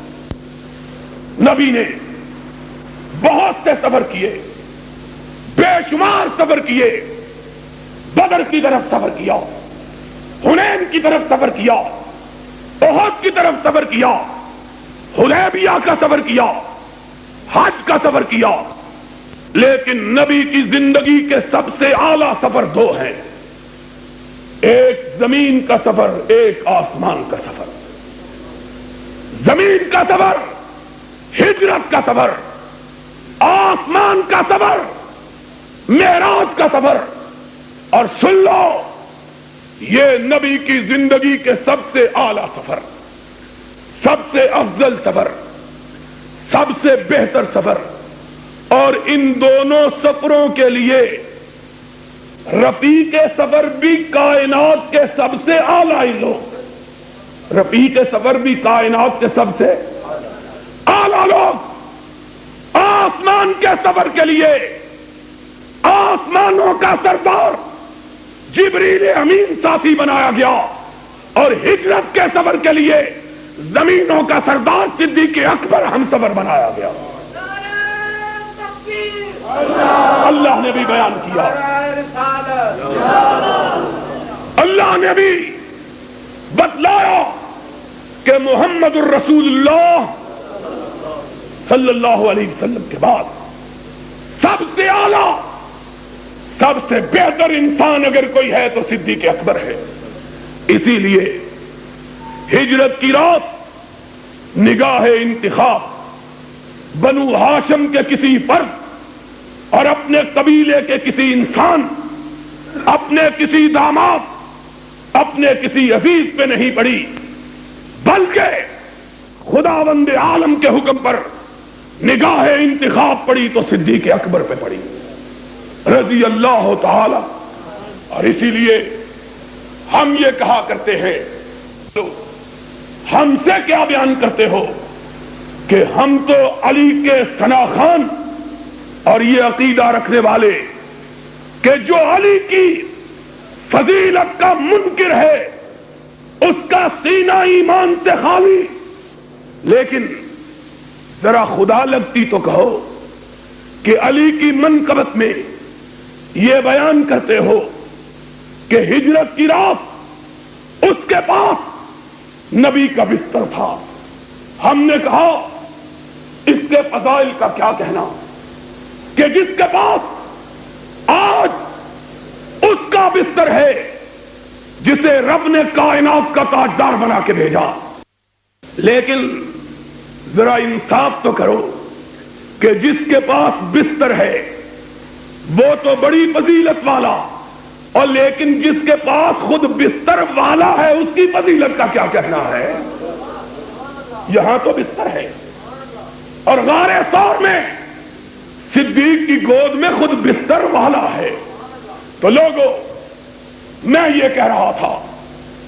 نبی نے بہت سے سفر کیے، بے شمار سفر کیے، بدر کی طرف سفر کیا، حنین کی طرف سفر کیا، احد کی طرف سفر کیا، حدیبیہ کا سفر کیا، حج کا سفر کیا، لیکن نبی کی زندگی کے سب سے اعلیٰ سفر دو ہیں، ایک زمین کا سفر، ایک آسمان کا سفر۔ زمین کا سفر ہجرت کا سفر، آسمان کا سفر معراج کا سفر۔ اور سن لو، یہ نبی کی زندگی کے سب سے اعلیٰ سفر، سب سے افضل سفر، سب سے بہتر سفر۔ اور ان دونوں سفروں کے لیے رفیق سفر بھی کائنات کے سب سے اعلیٰ لوگ، رفیق سفر بھی کائنات کے سب سے اعلیٰ لوگ۔ آسمان کے سفر کے لیے آسمانوں کا سردار جبریل امین ساتھی بنایا گیا، اور ہجرت کے سفر کے لیے زمینوں کا سردار صدیق اکبر ہمسفر بنایا گیا۔ اللہ نے بھی بیان کیا، اللہ نے بھی بتلایا کہ محمد الرسول اللہ صلی اللہ علیہ وسلم کے بعد سب سے اعلیٰ، سب سے بہتر انسان اگر کوئی ہے تو صدیق اکبر ہے۔ اسی لیے ہجرت کی رات نگاہ انتخاب بنو ہاشم کے کسی فرد اور اپنے قبیلے کے کسی انسان، اپنے کسی داماد، اپنے کسی عزیز پہ نہیں پڑی، بلکہ خداوند عالم کے حکم پر نگاہ انتخاب پڑی تو صدیق اکبر پہ پڑی رضی اللہ تعالی۔ اور اسی لیے ہم یہ کہا کرتے ہیں، ہم سے کیا بیان کرتے ہو کہ ہم تو علی کے ثناخان اور یہ عقیدہ رکھنے والے کہ جو علی کی فضیلت کا منکر ہے اس کا سینہ ایمان سے خالی۔ لیکن ذرا خدا لگتی تو کہو کہ علی کی منقبت میں یہ بیان کرتے ہو کہ ہجرت کی رات اس کے پاس نبی کا بستر تھا۔ ہم نے کہا اس کے فضائل کا کیا کہنا کہ جس کے پاس آج اس کا بستر ہے جسے رب نے کائنات کا تاجدار بنا کے بھیجا۔ لیکن ذرا انصاف تو کرو کہ جس کے پاس بستر ہے وہ تو بڑی فضیلت والا، اور لیکن جس کے پاس خود بستر والا ہے اس کی فضیلت کا کیا کہنا ہے؟ یہاں تو بستر ہے، اور غار ثور میں صدیق کی گود میں خود بستر والا ہے۔ تو لوگوں، میں یہ کہہ رہا تھا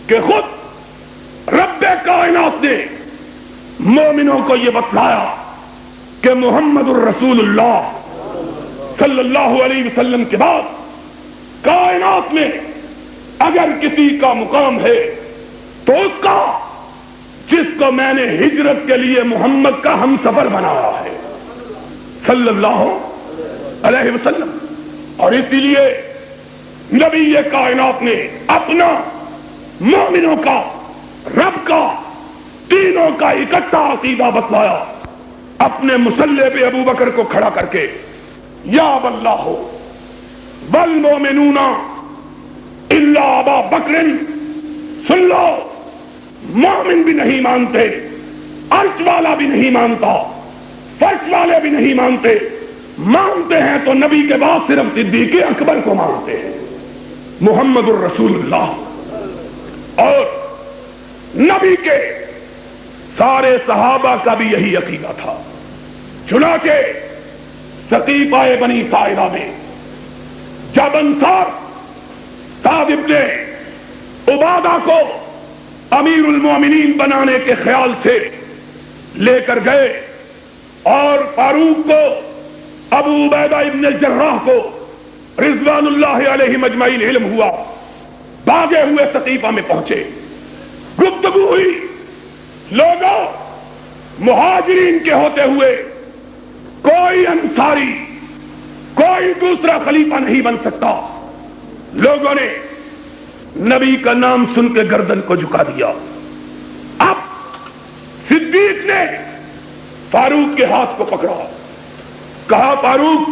کہ خود رب کائنات نے مومنوں کو یہ بتلایا کہ محمد الرسول اللہ صلی اللہ علیہ وسلم کے بعد کائنات میں اگر کسی کا مقام ہے تو اس کا جس کو میں نے ہجرت کے لیے محمد کا ہم سفر بنایا ہے صلی اللہ علیہ وسلم۔ اور اسی لیے نبی یہ کائنات نے اپنا، مومنوں کا، رب کا، تینوں کا اکٹھا عقیدہ بتلایا اپنے مصلی پہ ابو بکر کو کھڑا کر کے، یا واللہ والمومنون الا ابا بکر۔ سن لو، مومن بھی نہیں مانتے، عرش والا بھی نہیں مانتا، فرش والے بھی نہیں مانتے، مانتے ہیں تو نبی کے بعد صرف صدیق اکبر کو مانتے ہیں، محمد الرسول اللہ۔ اور نبی کے سارے صحابہ کا بھی یہی عقیدہ تھا۔ چنانچہ سقیفہ بنی ساعدہ میں جب انصار سعد ابن عبادہ کو امیر المومنین بنانے کے خیال سے لے کر گئے اور فاروق کو، ابو عبیدہ ابن الجراح کو رضوان اللہ علیہ مجمعین علم ہوا، بھاگے ہوئے سقیفہ میں پہنچے، گفتگو ہوئی، لوگوں مہاجرین کے ہوتے ہوئے کوئی انصاری، کوئی دوسرا خلیفہ نہیں بن سکتا۔ لوگوں نے نبی کا نام سن کے گردن کو جھکا دیا۔ اب صدیق نے فاروق کے ہاتھ کو پکڑا، کہا فاروق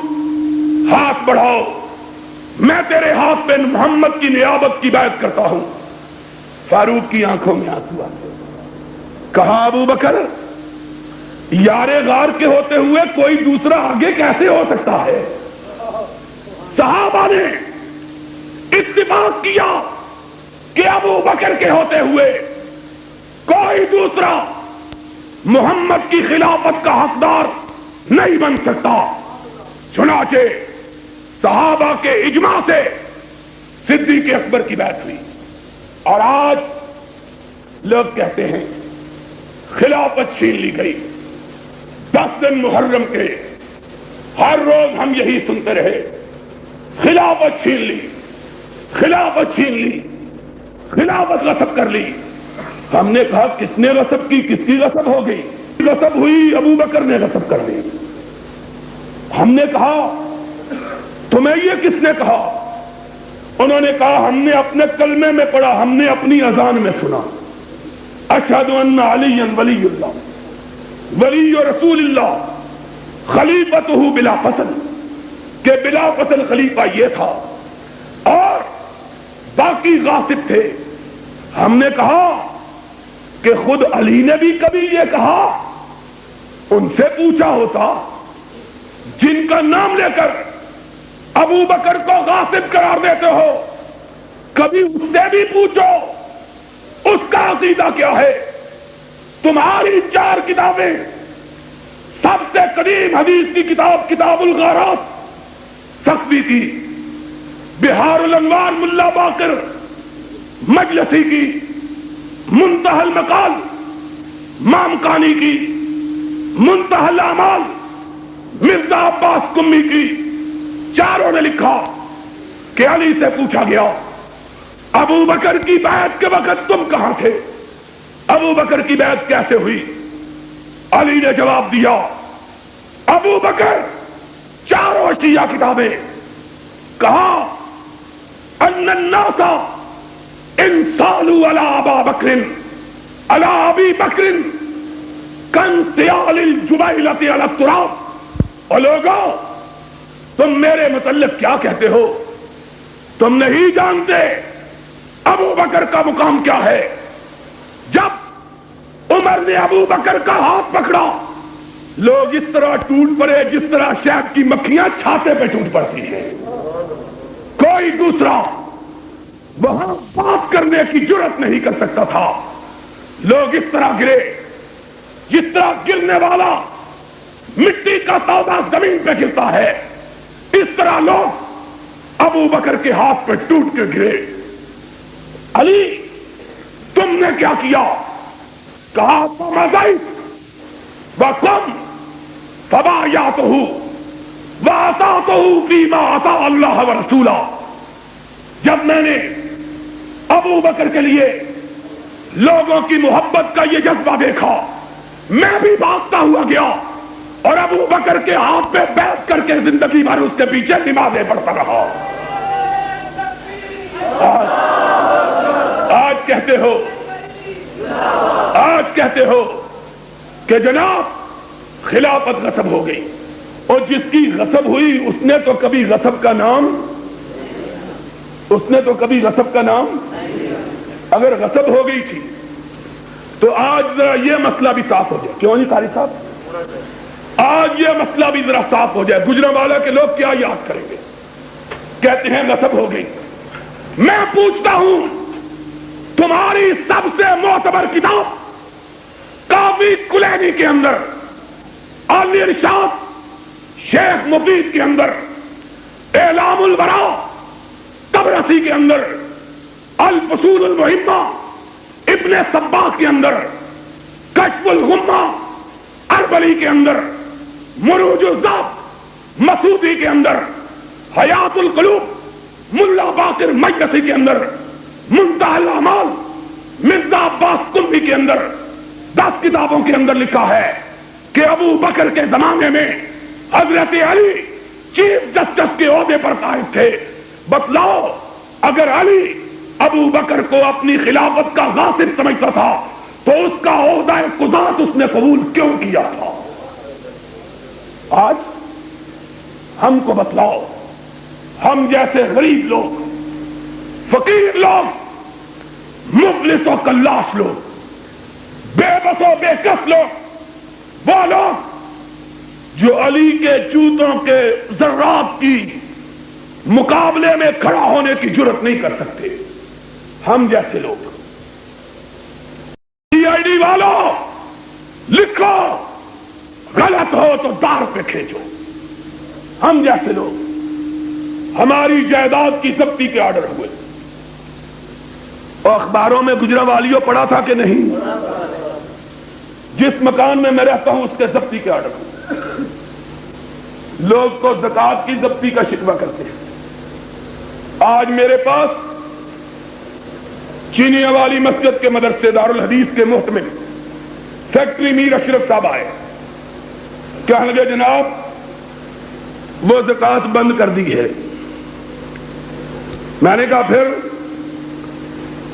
ہاتھ بڑھاؤ، میں تیرے ہاتھ پہ محمد کی نیابت کی بیعت کرتا ہوں۔ فاروق کی آنکھوں میں آنسو آ گئے۔ کہا ابو بکر یار غار کے ہوتے ہوئے کوئی دوسرا آگے کیسے ہو سکتا ہے؟ صحابہ نے اتفاق کیا کہ ابو بکر کے ہوتے ہوئے کوئی دوسرا محمد کی خلافت کا حقدار نہیں بن سکتا۔ چنانچہ صحابہ کے اجماع سے صدیق اکبر کی بیعت ہوئی۔ اور آج لوگ کہتے ہیں خلافت چھین لی گئی۔ 10 دن محرم کے ہر روز ہم یہی سنتے رہے، خلافت چھین لی، خلافت چھین لی، خلافت غصب کر لی۔ ہم نے کہا کس نے غصب کی؟ کس کی غصب ہو گئی؟ غصب ہوئی، ابو بکر نے غصب کر لی۔ ہم نے کہا تمہیں یہ کس نے کہا؟ انہوں نے کہا ہم نے اپنے کلمے میں پڑھا، ہم نے اپنی اذان میں سنا، اشہد ان علی ولی اللہ ولی رسول اللہ خلیفتہ بلا فصل، کہ بلا فصل خلیفہ یہ تھا اور باقی غاصب تھے۔ ہم نے کہا کہ خود علی نے بھی کبھی یہ کہا؟ ان سے پوچھا ہوتا جن کا نام لے کر ابو بکر کو غاصب قرار دیتے ہو، کبھی اس سے بھی پوچھو اس کا عقیدہ کیا ہے۔ تمہاری 4 کتابیں، سب سے قدیم حدیث کی کتاب کتاب الغارات سخوی کی، بہار الانوار ملا باقر مجلسی کی، منتہی المقال مامکانی کی، منتہی الاعمال مرزا عباس قمی کی، چاروں نے لکھا کہ علی سے پوچھا گیا ابو بکر کی بیعت کے وقت تم کہاں تھے؟ ابو بکر کی بیعت کیسے ہوئی؟ علی نے جواب دیا ابو بکر، چاروں شیعہ کتابیں، کہا ان الناس ان صالوا علی ابا بکر علی ابی بکر کانصیال الجبیلۃ علی التراب۔ اور لوگوں تم میرے متعلق کیا کہتے ہو؟ تم نہیں جانتے ابو بکر کا مقام کیا ہے۔ جب عمر نے ابو بکر کا ہاتھ پکڑا، لوگ اس طرح ٹوٹ پڑے جس طرح شہد کی مکھیاں چھاتے پہ ٹوٹ پڑتی ہیں۔ کوئی دوسرا وہاں بات کرنے کی جرات نہیں کر سکتا تھا۔ لوگ اس طرح گرے جس طرح گرنے والا مٹی کا تودہ زمین پہ گرتا ہے، اس طرح لوگ ابو بکر کے ہاتھ پہ ٹوٹ کے گرے۔ علی تم نے کیا کیا؟ کہا فمضیت وقم فبایعتہ واطعتہ فیما اطاع اللہ ورسولہ۔ جب میں نے ابو بکر کے لیے لوگوں کی محبت کا یہ جذبہ دیکھا، میں بھی بھاگتا ہوا گیا اور ابو بکر کے ہاتھ پہ بیعت کر کے زندگی بھر اس کے پیچھے نمازیں پڑھتا رہا۔ آج کہتے ہو کہ جناب خلافت غصب ہو گئی، اور جس کی غصب ہوئی اس نے تو کبھی غصب کا نام اگر غصب ہو گئی تھی تو آج ذرا یہ مسئلہ بھی صاف ہو جائے۔ کیوں نہیں قاری صاحب؟ آج یہ مسئلہ بھی ذرا صاف ہو جائے۔ گجرانوالہ کے لوگ کیا یاد کریں گے؟ کہتے ہیں غصب ہو گئی۔ میں پوچھتا ہوں تمہاری سب سے معتبر کتاب کافی کلینی کے اندر، الارشاد شیخ مفید کے اندر، اعلام البراء طبرسی کے اندر، الفصول المہمہ ابن صباغ کے اندر، کشف الغمہ اربلی کے اندر، مروج الذات مسعودی کے اندر، حیات القلوب ملا باقر مجلسی کے اندر، منتہی الاعمال مرزا عباس قمی کے اندر، 10 کتابوں کے اندر لکھا ہے کہ ابو بکر کے زمانے میں حضرت علی چیف جسٹس کے عہدے پر قائم تھے. بتلاؤ اگر علی ابو بکر کو اپنی خلافت کا غاصب سمجھتا تھا تو اس کا عہدہ قضات اس نے قبول کیوں کیا تھا؟ آج ہم کو بتلاؤ، ہم جیسے غریب لوگ، فقیر لوگ، مفلس و کلاش لوگ، بے بس و بے کس لوگ، وہ لوگ جو علی کے جوتوں کے ذرات کی مقابلے میں کھڑا ہونے کی جرت نہیں کر سکتے، ہم جیسے لوگ. سی آئی ڈی والوں لکھو، غلط ہو تو دار پہ کھینچو. ہم جیسے لوگ، ہماری جائیداد کی ضبطی کے آرڈر ہوئے، اور اخباروں میں گجرانوالیوں پڑھا تھا کہ نہیں؟ جس مکان میں میں رہتا ہوں اس کے ضبطی کے آرڈر ہوئے. لوگ تو زکات کی ضبطی کا شکوہ کرتے ہیں. آج میرے پاس چینیا والی مسجد کے مدرسے دارالحدیث کے محتمل سیکٹری میر اشرف صاحب آئے، کہنے لگے جناب وہ زکات بند کر دی ہے. میں نے کہا پھر؟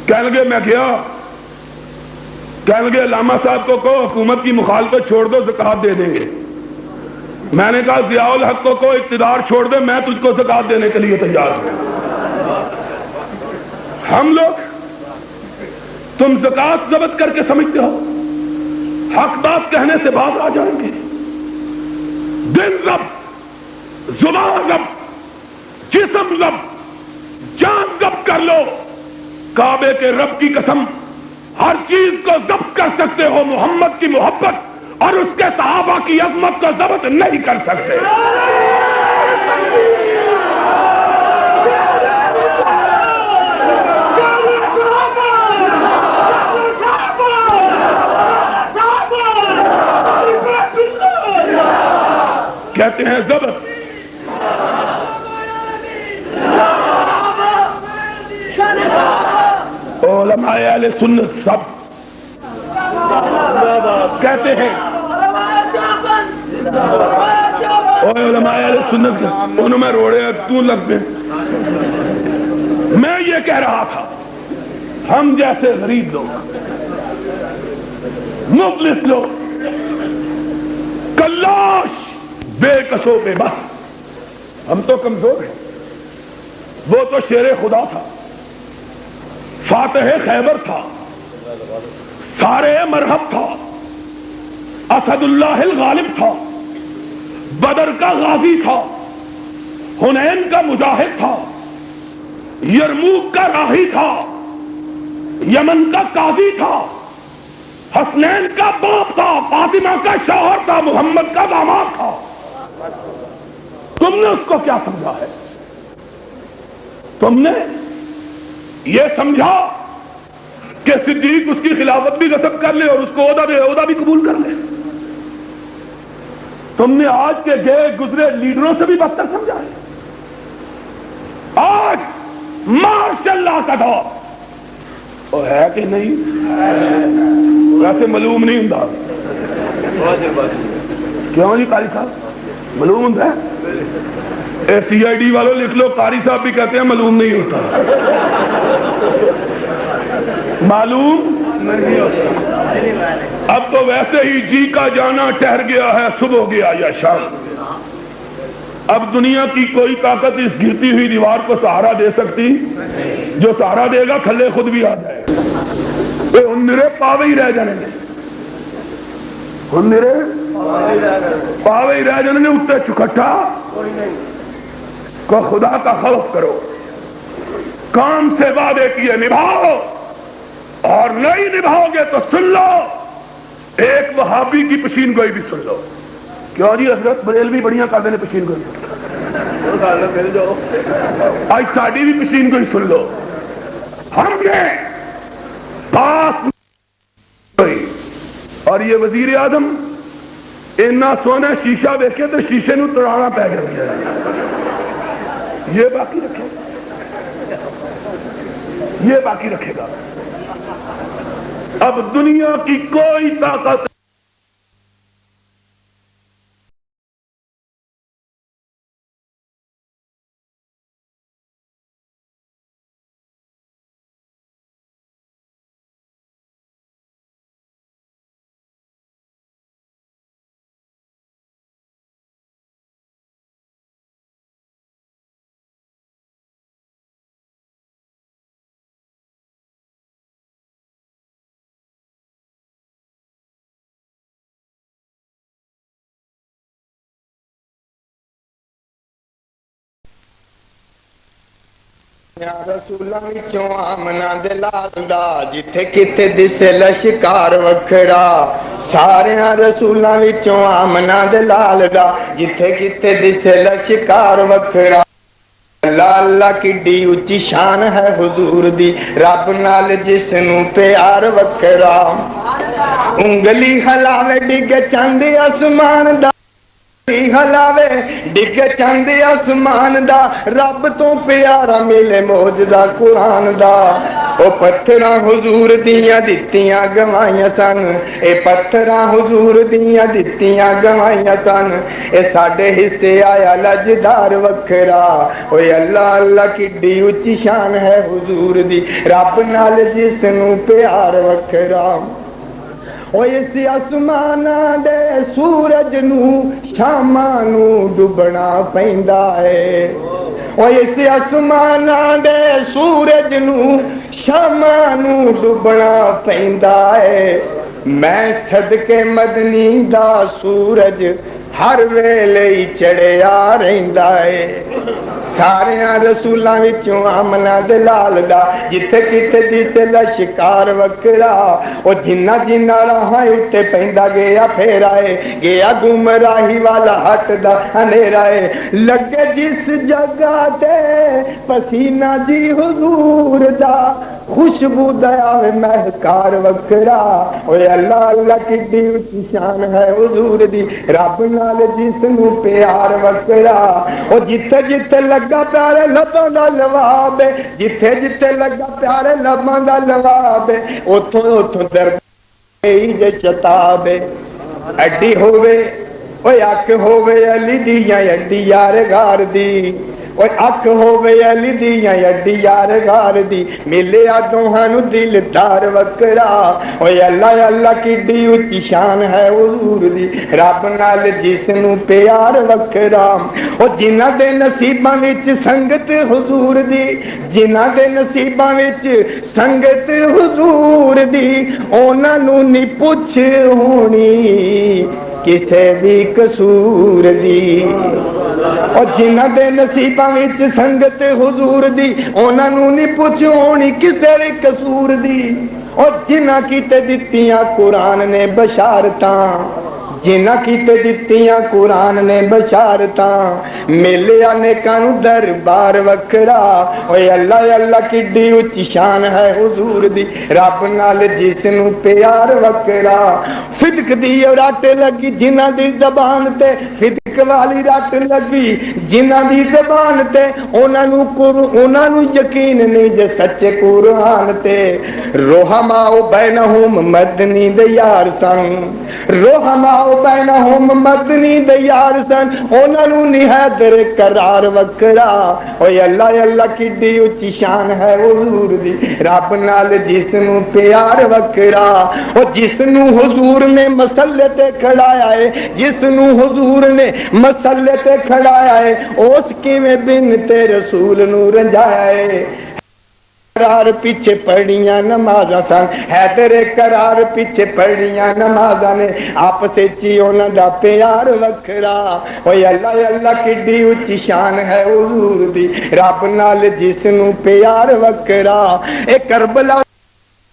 کہنے لگے میں گیا، کہنے لگے علامہ صاحب کو کہو حکومت کی مخالفت چھوڑ دو، زکات دے دیں گے. میں نے کہا ضیاء الحق کو اقتدار چھوڑ دے، میں تجھ کو زکات دینے کے لیے تیار ہوں. ہم لوگ، تم زکات ضبط کر کے سمجھتے ہو حق بات کہنے سے باز آ جائیں گے. دل ضبط، زبان ضبط، جسم ضبط، جان ضبط کر لو. کعبے کے رب کی قسم ہر چیز کو ضبط کر سکتے ہو، محمد کی محبت اور اس کے صحابہ کی عظمت کو ضبط نہیں کر سکتے. کہتے ہیں ضبط. علماء اہل سنت سب کہتے ہیں، علماء اہل سنت کے انہوں میں روڑے تو لگ پہ. میں یہ کہہ رہا تھا ہم جیسے غریب لوگ، مفلس لوگ، کلاش، بے کسو بے بس، ہم تو کمزور ہیں. وہ تو شیر خدا تھا، فاتح خیبر تھا، سارے مرحب تھا، اسد اللہ الغالب تھا، بدر کا غازی تھا، حنین کا مجاہد تھا، یرموک کا راہی تھا، یمن کا قاضی تھا، حسنین کا باپ تھا، فاطمہ کا شوہر تھا، محمد کا داماد تھا. تم نے اس کو کیا سمجھا ہے؟ تم نے یہ سمجھا کہ صدیق اس کی خلافت بھی غصب کر لے اور اس کو عہدہ بھی قبول کر لے. تم نے آج کے گئے گزرے لیڈروں سے بھی بدتر سمجھا ہے. آج ماشاء اللہ کا دور وہ ہے کہ نہیں؟ ویسے معلوم نہیں ہوں. کیوں جی قاری صاحب معلوم ہوں ہے؟ سی آئی ڈی والوں لکھ لو، قاری صاحب بھی کہتے ہیں معلوم نہیں ہوتا. معلوم نہیں ہوتا. اب تو ویسے ہی جی کا جانا ٹھہر گیا ہے، صبح گیا یا شام. اب دنیا کی کوئی طاقت اس گرتی ہوئی دیوار کو سہارا دے سکتی؟ جو سہارا دے گا تھلے خود بھی آ جائے گا. ان نرے پاوے ہی رہ جانے گے، ان نرے پاوے ہی رہ جانے گے. اتنے چکھٹا کو خدا کا خوف کرو، کام سے وعدے کیے نبھاؤ، اور نہیں نبھاؤ گے تو سن لو ایک وہابی کی پشین گوئی بھی سن لو. کیوں جی حضرت بریلوی بڑیاں کر دینے پشین گوئی؟ آج ساڑی بھی پشین گوئی سن لو. ہم نے پاس اور یہ وزیر اعظم اتنا سونا شیشہ دیکھے تو شیشے نو توڑانا پی گیا. یہ باقی رکھے گا، یہ باقی رکھے گا. اب دنیا کی کوئی طاقت رسولاں وچوں آمنا دے لال دا جتھے کتے دسے لشکار وکھرا ساریاں رسولاں وچوں آمنا دے لال دا جتھے کتے دسے لشکار وکھرا اللہ اللہ کڈی اچھی شان ہے حضور دی رب نال جس نو پیار وکھرا انگلی ہلاوے ڈگ چاند آسمان دا ہلاوے ڈگ چاند آسمان دا رب تو پیارا ملے موجدہ قرآن دا او پتھراں حضور دیاں دتیاں گوائیاں سن اے پتھراں حضور دیاں دتیاں گوائیاں سن اے ساڈے حصے آیا لجدار وکھرا اوے اللہ اللہ کڈی اچھی شان ہے حضور دی رب نال جس نو پیار وکھرا اس آسمانہ دے سورج نو شاماں نو ڈبنا پیندا ہے اس آسمانہ دے سورج نو شاماں نو ڈبنا پیندا ہے میں صدقے مدنی دا سورج ہر ویلے ہی چڑھیا رہندا ہے ساریاں رسولاں وچوں آمنا دے لال دا جتھے کتے دسے لشکار وکھرا او جنہ جنہ راہاں اتے پیندا گیا پھیرا ہے گیا گمراہی والا ہٹ دا اندھیرا ہے لگے جس جگہ تے پسینہ جی حضور دا خوشبو دیا مہکار وکھرا اوے اللہ اللہ کڈی اچھی شان ہے حضور دی رب نال جس نو پیار وکھرا او جتھے جتھے لگا پیارے لباں دا لواب جتھے جتھے لگا پیارے لباں دا لواب اوتھوں اوتھوں درد جے شتاب اڈی ہووے اوے اک ہووے علی دیاں اڈی یار غار دی اور اک ہووے علی دیاں اڈی یار غار دی ملیا دوہاں نو دل دار وکھرا اوے اللہ اللہ کڈی اچھی شان ہے حضور دی رب نال جس نو پیار وکھرا او جنہاں دے نصیباں وچ سنگت حضور دی جنہاں دے نصیباں وچ سنگت حضور دی انہاں نو نہیں پوچھ ہونی کسے بھی قصور دی اور جنہ دے نصیباں وچ سنگت حضور دی انہاں نو نہیں پوچھ ہونی کسے بھی قصور دی اور جنہ کیتے دتیاں قرآن نے بشارتاں جنہ کیتے دتیاں قرآن نے بشارتاں ملیا نیکاں نو دربار وکھرا اوے اللہ اللہ کڈی اچھی شان ہے حضور دی رب نال جس نو پیار وکھرا صدق دی رٹ لگی جنہ دی زبان تے صدق والی رٹ لگی جنہ دی زبان تے انہاں نو یقین نہیں جے سچے قرآن تے رحماء بینہم مدنی دے یار سن رحماء بینہم مدنی دے یار سن انہاں نو نہیں در قرار وکھرا اوے اللہ اللہ کڈی اچھی شان ہے حضور دی رب نال جس نو پیار وکھرا او جس نو حضور نے مسلے تے کھڑایا ہے جس نو حضور نے مسلے تے کھڑایا ہے اس کیویں بنت رسول نو رنجایا ہے قرار پیچھے پڑھیاں نمازاں سن حیدر قرار پیچھے پڑھیاں نمازاں نے آپس چی انہاں دا پیار وکھرا اوے اللہ اللہ کڈی اچھی شان ہے حضور دی رب نال جس نو پیار وکھرا اے کربلا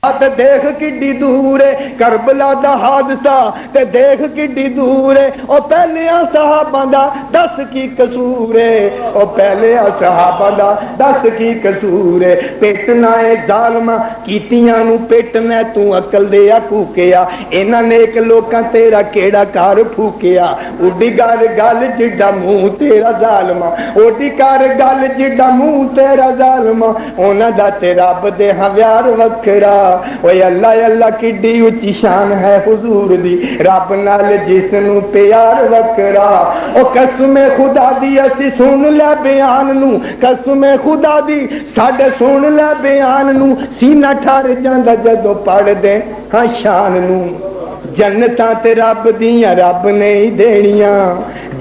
تے دیکھ کڈی دور ہے کربلا دا حادثہ تے دیکھ کڈی دور ہے او پہلیاں صحاباں دا دس کی قصور ہے او پہلے صحابہ دا دس کی قصور ہے پیٹنا ہے ظالما کیتیاں نو پیٹنا تو عقل دیا کوکیا انہاں نیک لوکاں تیرا کیڑا کار پھوکیا اڈی گل گل جڈا منہ تیرا ظالما اڈی کر گل جڈا منہ تیرا ظالما انہاں دا تے رب دے ہاں پیار وکھرا اوے اللہ اللہ کڈی اونچی شان ہے حضور دی رب نال جس نو پیار وکھرا او قسم خدا دی اسی سن لے بیان نو قسم خدا دی ساڈے سن لے بیان نو سینہ ٹھر جاندا جدوں پڑھ دے ہاں شان نو جنتاں تے رب دیاں رب نے ہی دینیاں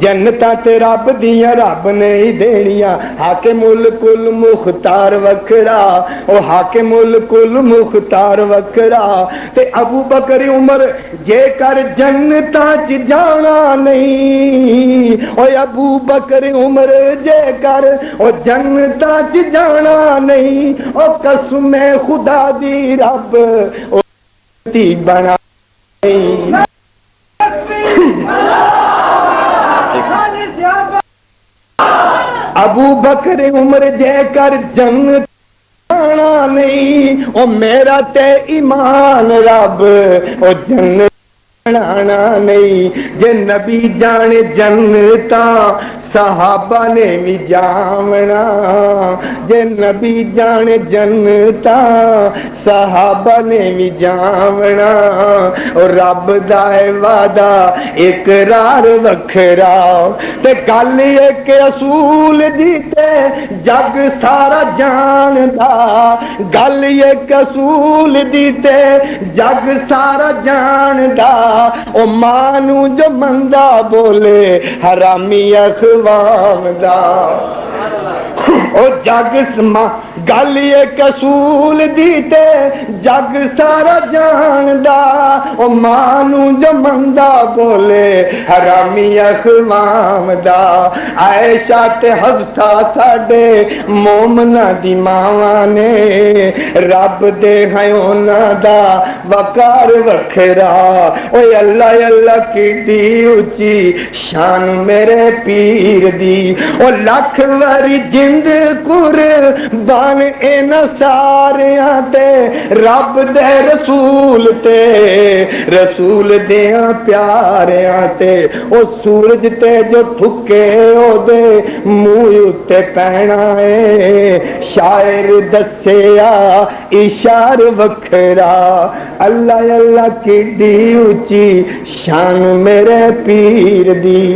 جنتاں تے رب دیاں رب نے ہی دینیاں حاکم ملک المختار وکھرا او حاکم ملک المختار وکھرا تے ابو بکر عمر جے کر جنتاں چ جانا نہیں او ابو بکر عمر جے کر او جنتاں چ جانا نہیں او قسم خدا دی رب او تی بنا ابو بکر عمر جے کر جنت جانا نہیں او میرا تے ایمان رب او جنت بنانا نہیں جے نبی جانے جنتاں صحابہ نے بھی جامنا جے نبی جانے جنتاں صحابہ نے بھی جامنا اور رب دا وعدہ اقرار وکھرا تے گل ایک اصول دیتے جگ سارا جاندا گل ایک اصول دیتے جگ سارا جاندا او مانو جو مندا بولے حرامی اخوام دا او جگ سما گل ایک اصول دیتے جگ سارا جاندا او مانو جو مندا بولے حرامی اخوام دا عائشہ تے حفصہ ساڈے مومناں دی ماواں نے رب دے ہیں انہاں دا وقار وکھرا اوے اللہ اللہ کیڈی اونچی شان میرے پیر دی او لکھ واری جند قربان ان ساریاں تے رب دے رسول دیاں پیاریاں تے او سورج تے جو تھکے او دے منہ تے پینا ہے شاعر دسیا اشار وکھرا اللہ اللہ کیڈی اونچی شان میرے پیر دی